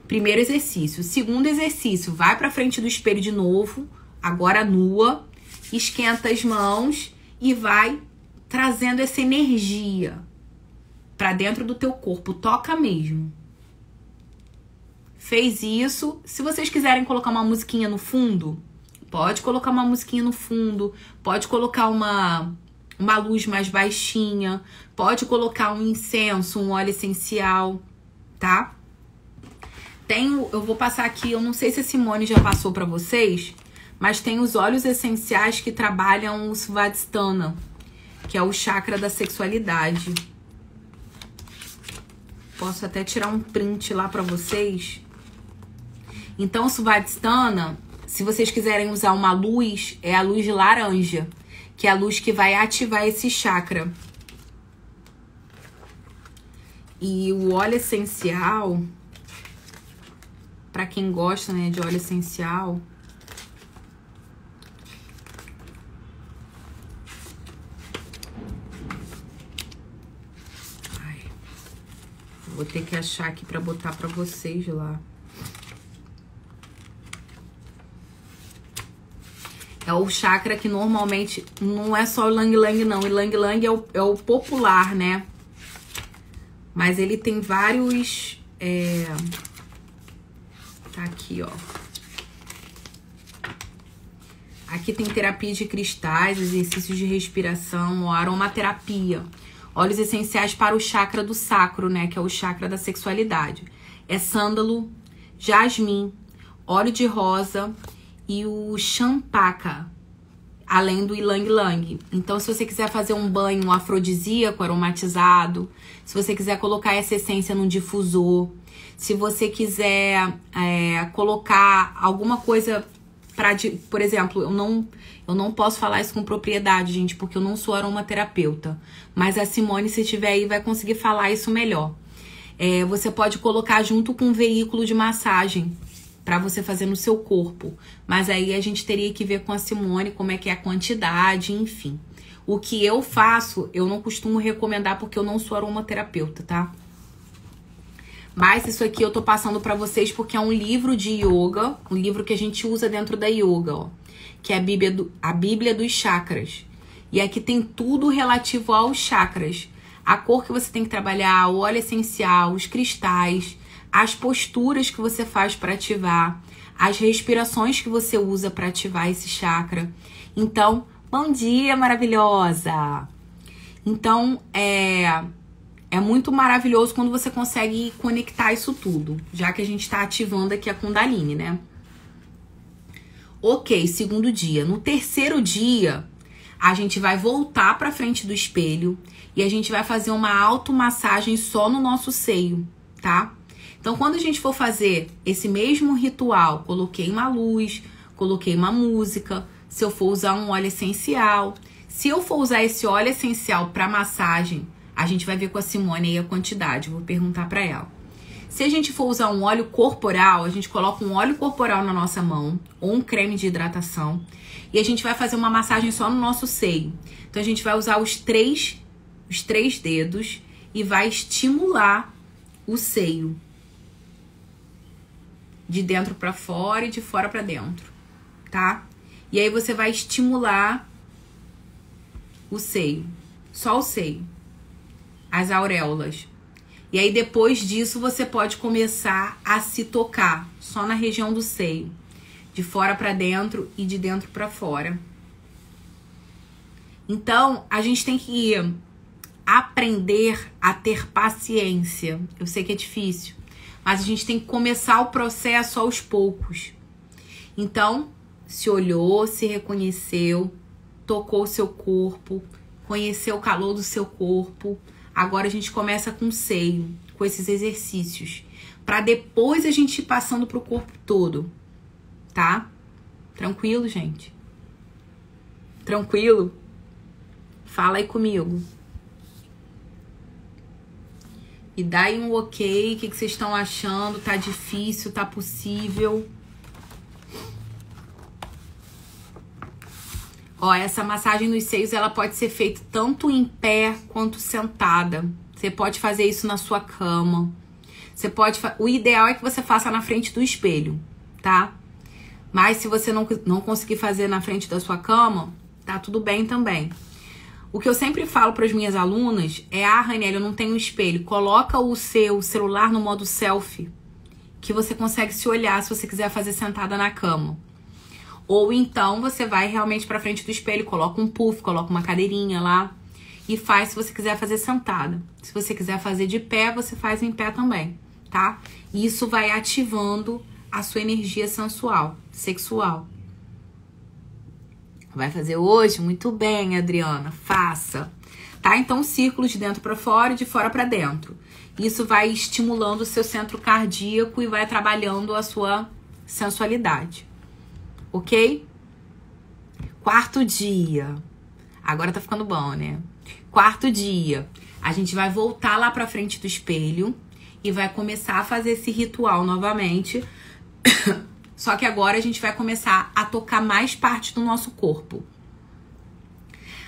Primeiro exercício. Segundo exercício, vai pra frente do espelho de novo, agora nua, esquenta as mãos e vai trazendo essa energia pra dentro do teu corpo. Toca mesmo. Fez isso. Se vocês quiserem colocar uma musiquinha no fundo, pode colocar uma musiquinha no fundo, pode colocar uma luz mais baixinha, pode colocar um incenso, um óleo essencial, tá? Eu vou passar aqui, eu não sei se a Simone já passou pra vocês, mas tem os óleos essenciais que trabalham o Svadhisthana, que é o chakra da sexualidade. Posso até tirar um print lá pra vocês. Então, o Svadhisthana, se vocês quiserem usar uma luz, é a luz laranja, que é a luz que vai ativar esse chakra. E o óleo essencial, pra quem gosta, né, de óleo essencial, vou ter que achar aqui pra botar pra vocês lá. É o chakra que normalmente não é só o Lang Lang, não. O Lang Lang é o popular, né? Mas ele tem vários... Tá aqui, ó. Aqui tem terapia de cristais, exercícios de respiração, aromaterapia. Óleos essenciais para o chakra do sacro, né? Que é o chakra da sexualidade. É sândalo, jasmim, óleo de rosa e o champaca, além do Ylang Ylang. Então, se você quiser fazer um banho afrodisíaco, aromatizado, se você quiser colocar essa essência num difusor, se você quiser colocar alguma coisa para, por exemplo, eu não posso falar isso com propriedade, gente, porque eu não sou aromaterapeuta. Mas a Simone, se tiver aí, vai conseguir falar isso melhor. Você pode colocar junto com um veículo de massagem para você fazer no seu corpo. Mas aí a gente teria que ver com a Simone como é que é a quantidade, enfim. O que eu faço, eu não costumo recomendar porque eu não sou aromaterapeuta, tá? Mas isso aqui eu tô passando pra vocês porque é um livro de yoga, um livro que a gente usa dentro da yoga, ó. Que é a Bíblia dos Chakras. E aqui tem tudo relativo aos chakras. A cor que você tem que trabalhar, o óleo essencial, os cristais, as posturas que você faz para ativar, as respirações que você usa para ativar esse chakra. Então, bom dia, maravilhosa! Então, é muito maravilhoso quando você consegue conectar isso tudo, já que a gente está ativando aqui a Kundalini, né? Ok, segundo dia. No terceiro dia, a gente vai voltar para frente do espelho e a gente vai fazer uma automassagem só no nosso seio, tá? Então, quando a gente for fazer esse mesmo ritual, coloquei uma luz, coloquei uma música, se eu for usar um óleo essencial, se eu for usar esse óleo essencial para massagem, a gente vai ver com a Simone aí a quantidade, vou perguntar para ela. Se a gente for usar um óleo corporal, a gente coloca um óleo corporal na nossa mão, ou um creme de hidratação, e a gente vai fazer uma massagem só no nosso seio. Então, a gente vai usar os três dedos e vai estimular o seio. De dentro para fora e de fora para dentro, tá? E aí você vai estimular o seio, só o seio, as auréolas. E aí depois disso você pode começar a se tocar só na região do seio, de fora para dentro e de dentro para fora. Então, a gente tem que aprender a ter paciência. Eu sei que é difícil, mas a gente tem que começar o processo aos poucos. Então, se olhou, se reconheceu, tocou o seu corpo, conheceu o calor do seu corpo. Agora a gente começa com o seio, com esses exercícios, para depois a gente ir passando pro corpo todo, tá? Tranquilo, gente? Tranquilo? Fala aí comigo. E dá aí um ok, o que vocês estão achando? Tá difícil, tá possível? Ó, essa massagem nos seios, ela pode ser feita tanto em pé quanto sentada. Você pode fazer isso na sua cama. Você pode... O ideal é que você faça na frente do espelho, tá? Mas se você não conseguir fazer na frente da sua cama, tá tudo bem também. O que eu sempre falo para as minhas alunas é: Raniele, eu não tenho espelho. Coloca o seu celular no modo selfie, que você consegue se olhar se você quiser fazer sentada na cama. Ou então você vai realmente pra frente do espelho, coloca um puff, coloca uma cadeirinha lá e faz se você quiser fazer sentada. Se você quiser fazer de pé, você faz em pé também, tá? E isso vai ativando a sua energia sensual, sexual. Vai fazer hoje? Muito bem, Adriana, faça. Tá? Então, círculos de dentro pra fora e de fora pra dentro. Isso vai estimulando o seu centro cardíaco e vai trabalhando a sua sensualidade. Ok? Quarto dia. Agora tá ficando bom, né? Quarto dia. A gente vai voltar lá pra frente do espelho e vai começar a fazer esse ritual novamente. Só que agora a gente vai começar a tocar mais parte do nosso corpo.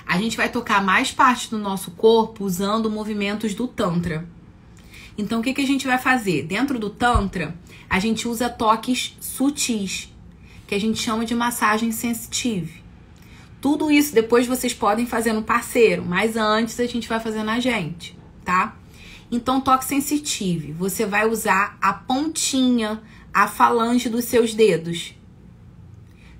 A gente vai tocar mais parte do nosso corpo usando movimentos do Tantra. Então, o que a gente vai fazer? Dentro do Tantra, a gente usa toques sutis, que a gente chama de massagem sensitive. Tudo isso depois vocês podem fazer no parceiro, mas antes a gente vai fazer na gente, tá? Então, toque sensitive. Você vai usar a pontinha, a falange dos seus dedos.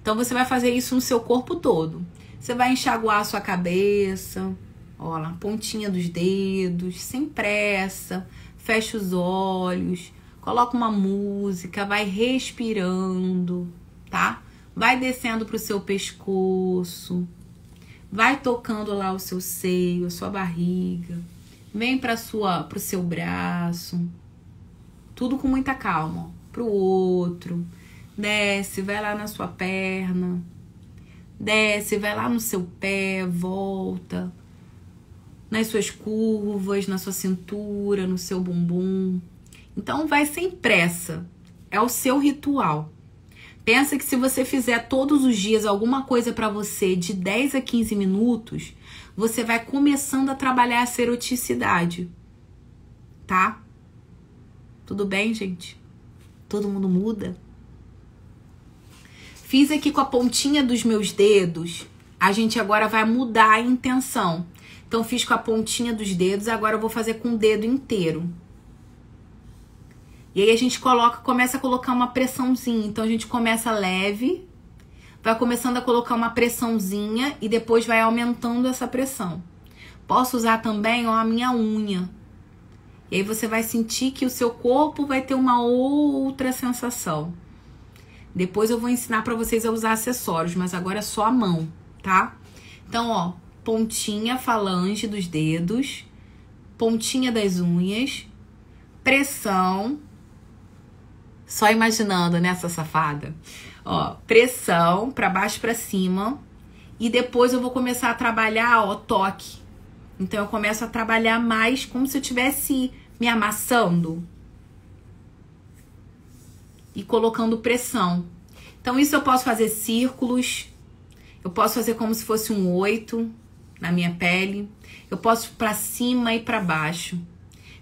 Então, você vai fazer isso no seu corpo todo. Você vai enxaguar a sua cabeça, ó lá, pontinha dos dedos, sem pressa. Fecha os olhos, coloca uma música, vai respirando, tá? Vai descendo pro seu pescoço, vai tocando lá o seu seio, a sua barriga, vem pro seu braço, tudo com muita calma, ó, pro outro, desce, vai lá na sua perna, desce, vai lá no seu pé, volta, nas suas curvas, na sua cintura, no seu bumbum. Então vai sem pressa, é o seu ritual. Pensa que se você fizer todos os dias alguma coisa pra você de 10 a 15 minutos, você vai começando a trabalhar essa eroticidade, tá? Tudo bem, gente? Todo mundo muda? Fiz aqui com a pontinha dos meus dedos, a gente agora vai mudar a intenção. Então, fiz com a pontinha dos dedos, agora eu vou fazer com o dedo inteiro. E aí a gente começa a colocar uma pressãozinha. Então, a gente começa leve, vai começando a colocar uma pressãozinha e depois vai aumentando essa pressão. Posso usar também, ó, a minha unha. E aí você vai sentir que o seu corpo vai ter uma outra sensação. Depois eu vou ensinar pra vocês a usar acessórios, mas agora é só a mão, tá? Então, ó, pontinha, falange dos dedos, pontinha das unhas, pressão. Só imaginando, né, essa safada? Ó, pressão pra baixo, pra cima. E depois eu vou começar a trabalhar, ó, toque. Então eu começo a trabalhar mais como se eu estivesse me amassando. E colocando pressão. Então isso eu posso fazer círculos. Eu posso fazer como se fosse um 8 na minha pele. Eu posso pra cima e pra baixo.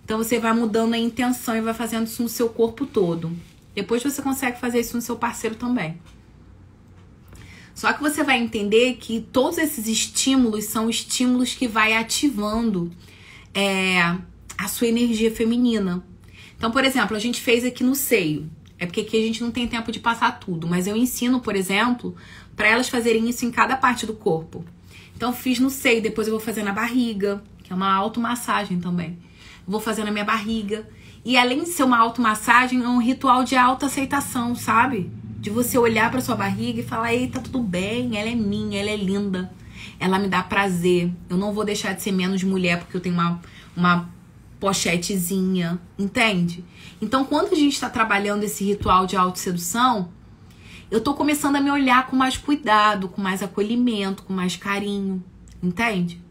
Então você vai mudando a intenção e vai fazendo isso no seu corpo todo. Depois você consegue fazer isso no seu parceiro também. Só que você vai entender que todos esses estímulos são estímulos que vai ativando a sua energia feminina. Então, por exemplo, a gente fez aqui no seio. É porque aqui a gente não tem tempo de passar tudo. Mas eu ensino, por exemplo, para elas fazerem isso em cada parte do corpo. Então, fiz no seio, depois eu vou fazer na barriga, que é uma automassagem também. Vou fazer na minha barriga. E além de ser uma automassagem, é um ritual de autoaceitação, sabe? De você olhar pra sua barriga e falar, ei, tá tudo bem, ela é minha, ela é linda. Ela me dá prazer. Eu não vou deixar de ser menos mulher porque eu tenho uma pochetezinha, entende? Então, quando a gente tá trabalhando esse ritual de autossedução, eu tô começando a me olhar com mais cuidado, com mais acolhimento, com mais carinho, entende?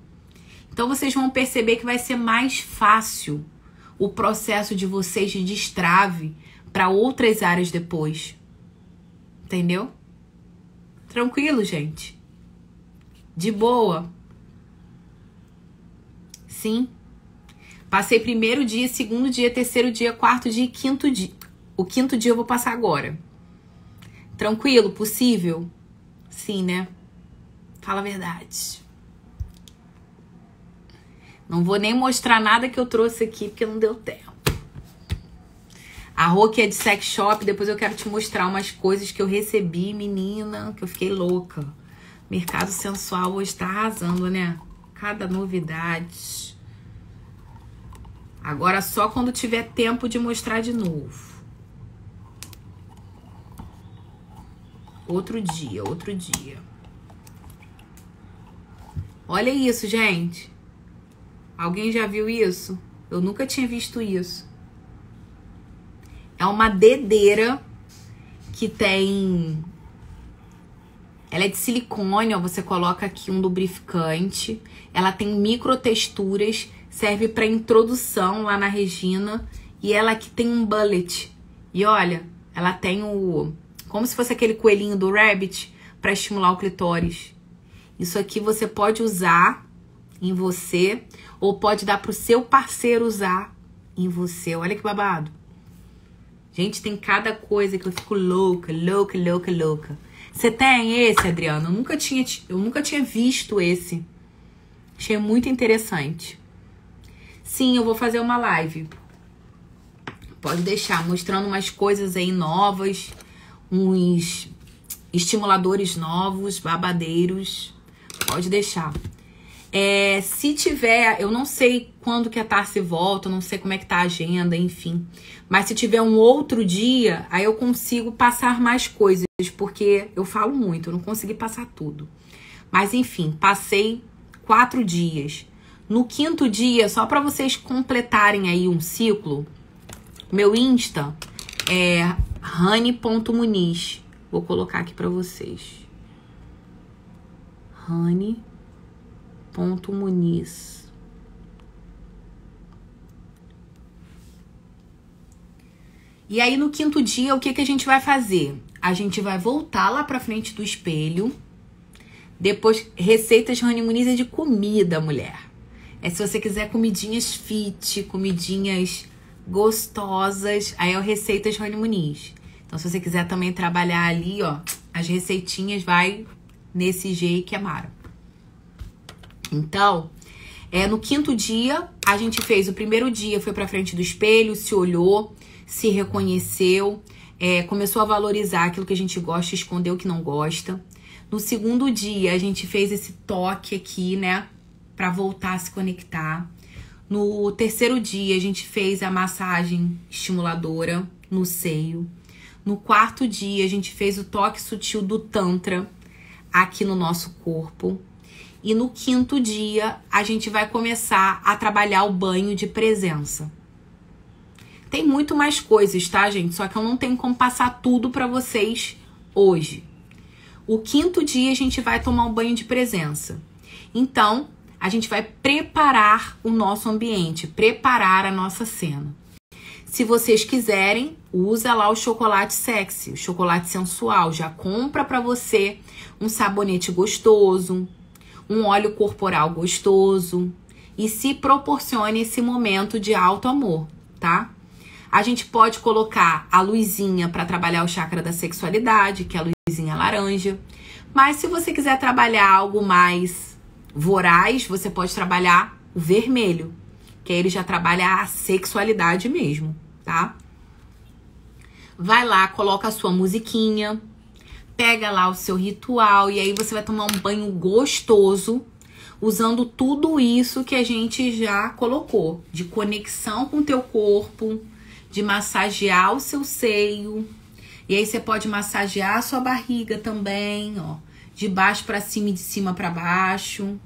Então, vocês vão perceber que vai ser mais fácil o processo de vocês de destrave para outras áreas depois. Entendeu? Tranquilo, gente? De boa? Sim. Passei primeiro dia, segundo dia, terceiro dia, quarto dia e quinto dia. O quinto dia eu vou passar agora. Tranquilo? Possível? Sim, né? Fala a verdade. Não vou nem mostrar nada que eu trouxe aqui, porque não deu tempo. A Roque é de sex shop, depois eu quero te mostrar umas coisas que eu recebi, menina, que eu fiquei louca. Mercado sensual hoje tá arrasando, né? Cada novidade. Agora só quando tiver tempo de mostrar de novo. Outro dia, outro dia. Olha isso, gente. Alguém já viu isso? Eu nunca tinha visto isso. É uma dedeira que tem... Ela é de silicone, ó. Você coloca aqui um lubrificante. Ela tem microtexturas. Serve para introdução lá na Regina. E ela aqui tem um bullet. E olha, ela tem o... Como se fosse aquele coelhinho do Rabbit para estimular o clitóris. Isso aqui você pode usar em você ou pode dar pro seu parceiro usar em você. Olha que babado. Gente, tem cada coisa que eu fico louca, louca, louca, louca. Você tem esse, Adriana? Eu nunca tinha visto esse. Achei muito interessante. Sim, eu vou fazer uma live. Pode deixar, mostrando umas coisas aí novas, uns estimuladores novos, babadeiros. Pode deixar. Se tiver, eu não sei quando que a Tarsi volta, não sei como é que tá a agenda, enfim. Mas se tiver um outro dia, aí eu consigo passar mais coisas, porque eu falo muito, eu não consegui passar tudo. Mas enfim, passei 4 dias. No 5º dia, só para vocês completarem aí um ciclo, meu Insta é Rani.Muniz. Vou colocar aqui para vocês. Rani.Muniz. E aí no 5º dia, o que a gente vai fazer? A gente vai voltar lá pra frente do espelho. Depois, receitas Rani Muniz é de comida, mulher. Se você quiser comidinhas fit, comidinhas gostosas, aí é o receitas Rani Muniz. Então se você quiser também trabalhar ali, ó, as receitinhas vai nesse G que é mara. Então, no 5º dia, a gente fez o primeiro dia, foi pra frente do espelho, se olhou, se reconheceu, começou a valorizar aquilo que a gente gosta, escondeu o que não gosta. No 2º dia, a gente fez esse toque aqui, né, pra voltar a se conectar. No 3º dia, a gente fez a massagem estimuladora no seio. No 4º dia, a gente fez o toque sutil do Tantra aqui no nosso corpo. E no 5º dia, a gente vai começar a trabalhar o banho de presença. Tem muito mais coisas, tá, gente? Só que eu não tenho como passar tudo pra vocês hoje. O 5º dia, a gente vai tomar um banho de presença. Então, a gente vai preparar o nosso ambiente, preparar a nossa cena. Se vocês quiserem, usa lá o chocolate sexy, o chocolate sensual. Já compra pra você um sabonete gostoso, um óleo corporal gostoso e se proporcione esse momento de alto amor, tá? A gente pode colocar a luzinha para trabalhar o chakra da sexualidade, que é a luzinha laranja. Mas se você quiser trabalhar algo mais voraz, você pode trabalhar o vermelho, que aí ele já trabalha a sexualidade mesmo, tá? Vai lá, coloca a sua musiquinha, pega lá o seu ritual e aí você vai tomar um banho gostoso, usando tudo isso que a gente já colocou, de conexão com o teu corpo, de massagear o seu seio. E aí você pode massagear a sua barriga também, ó, de baixo pra cima e de cima pra baixo.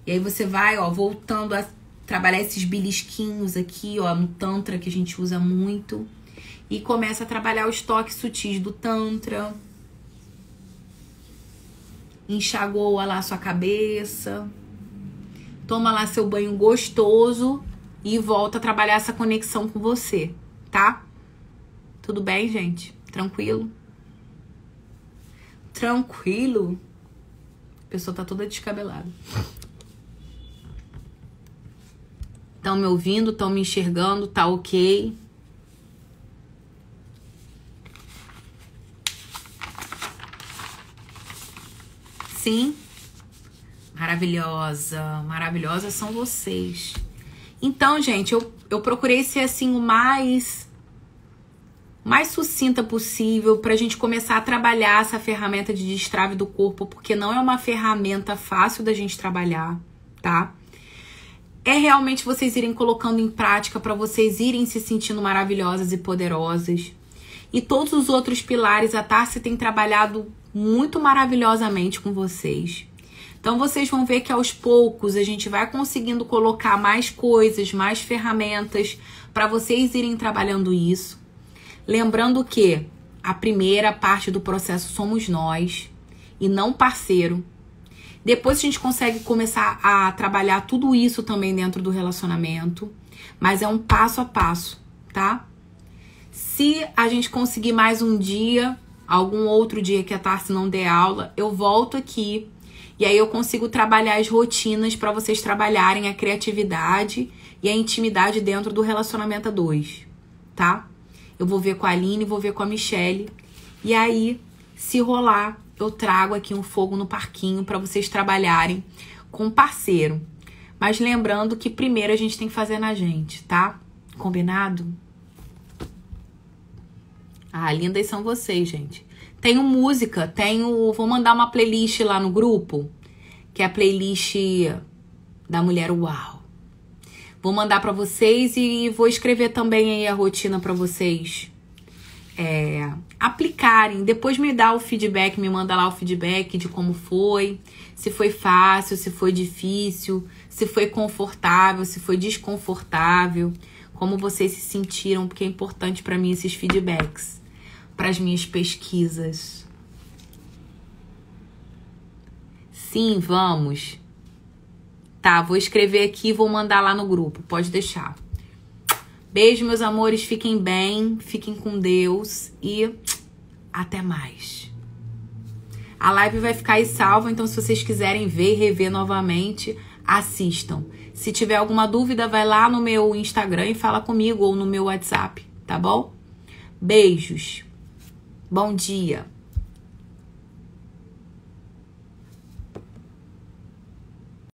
E aí você vai, ó, voltando a trabalhar esses belisquinhos aqui, ó, no Tantra, que a gente usa muito. E começa a trabalhar os toques sutis do Tantra. Enxagoa lá a sua cabeça. Toma lá seu banho gostoso e volta a trabalhar essa conexão com você, tá? Tudo bem, gente? Tranquilo? Tranquilo? A pessoa tá toda descabelada. Estão me ouvindo? Estão me enxergando? Tá ok? Sim? Maravilhosa. Maravilhosa são vocês. Então, gente, eu procurei ser assim o mais sucinta possível pra gente começar a trabalhar essa ferramenta de destrave do corpo, porque não é uma ferramenta fácil da gente trabalhar, tá? É realmente vocês irem colocando em prática pra vocês irem se sentindo maravilhosas e poderosas. E todos os outros pilares, a Tárcia tem trabalhado muito maravilhosamente com vocês. Então vocês vão ver que aos poucos a gente vai conseguindo colocar mais coisas, mais ferramentas para vocês irem trabalhando isso. Lembrando que a primeira parte do processo somos nós e não parceiro. Depois a gente consegue começar a trabalhar tudo isso também dentro do relacionamento, mas é um passo a passo, tá? Se a gente conseguir mais um dia, algum outro dia que a Tárcia não dê aula, eu volto aqui e aí eu consigo trabalhar as rotinas para vocês trabalharem a criatividade e a intimidade dentro do relacionamento a dois, tá? Eu vou ver com a Aline, vou ver com a Michelle. E aí, se rolar, eu trago aqui um fogo no parquinho para vocês trabalharem com um parceiro. Mas lembrando que primeiro a gente tem que fazer na gente, tá? Combinado? Ah, lindas são vocês, gente. Tenho música, vou mandar uma playlist lá no grupo, que é a playlist da Mulher Uau. Vou mandar pra vocês e vou escrever também aí a rotina pra vocês aplicarem. Depois me dá o feedback, me manda lá o feedback de como foi. Se foi fácil, se foi difícil, se foi confortável, se foi desconfortável. Como vocês se sentiram, porque é importante pra mim esses feedbacks. Para as minhas pesquisas. Sim, vamos. Tá, vou escrever aqui e vou mandar lá no grupo. Pode deixar. Beijo, meus amores. Fiquem bem. Fiquem com Deus. E até mais. A live vai ficar aí salva. Então, se vocês quiserem ver e rever novamente, assistam. Se tiver alguma dúvida, vai lá no meu Instagram e fala comigo. Ou no meu WhatsApp. Tá bom? Beijos. Bom dia.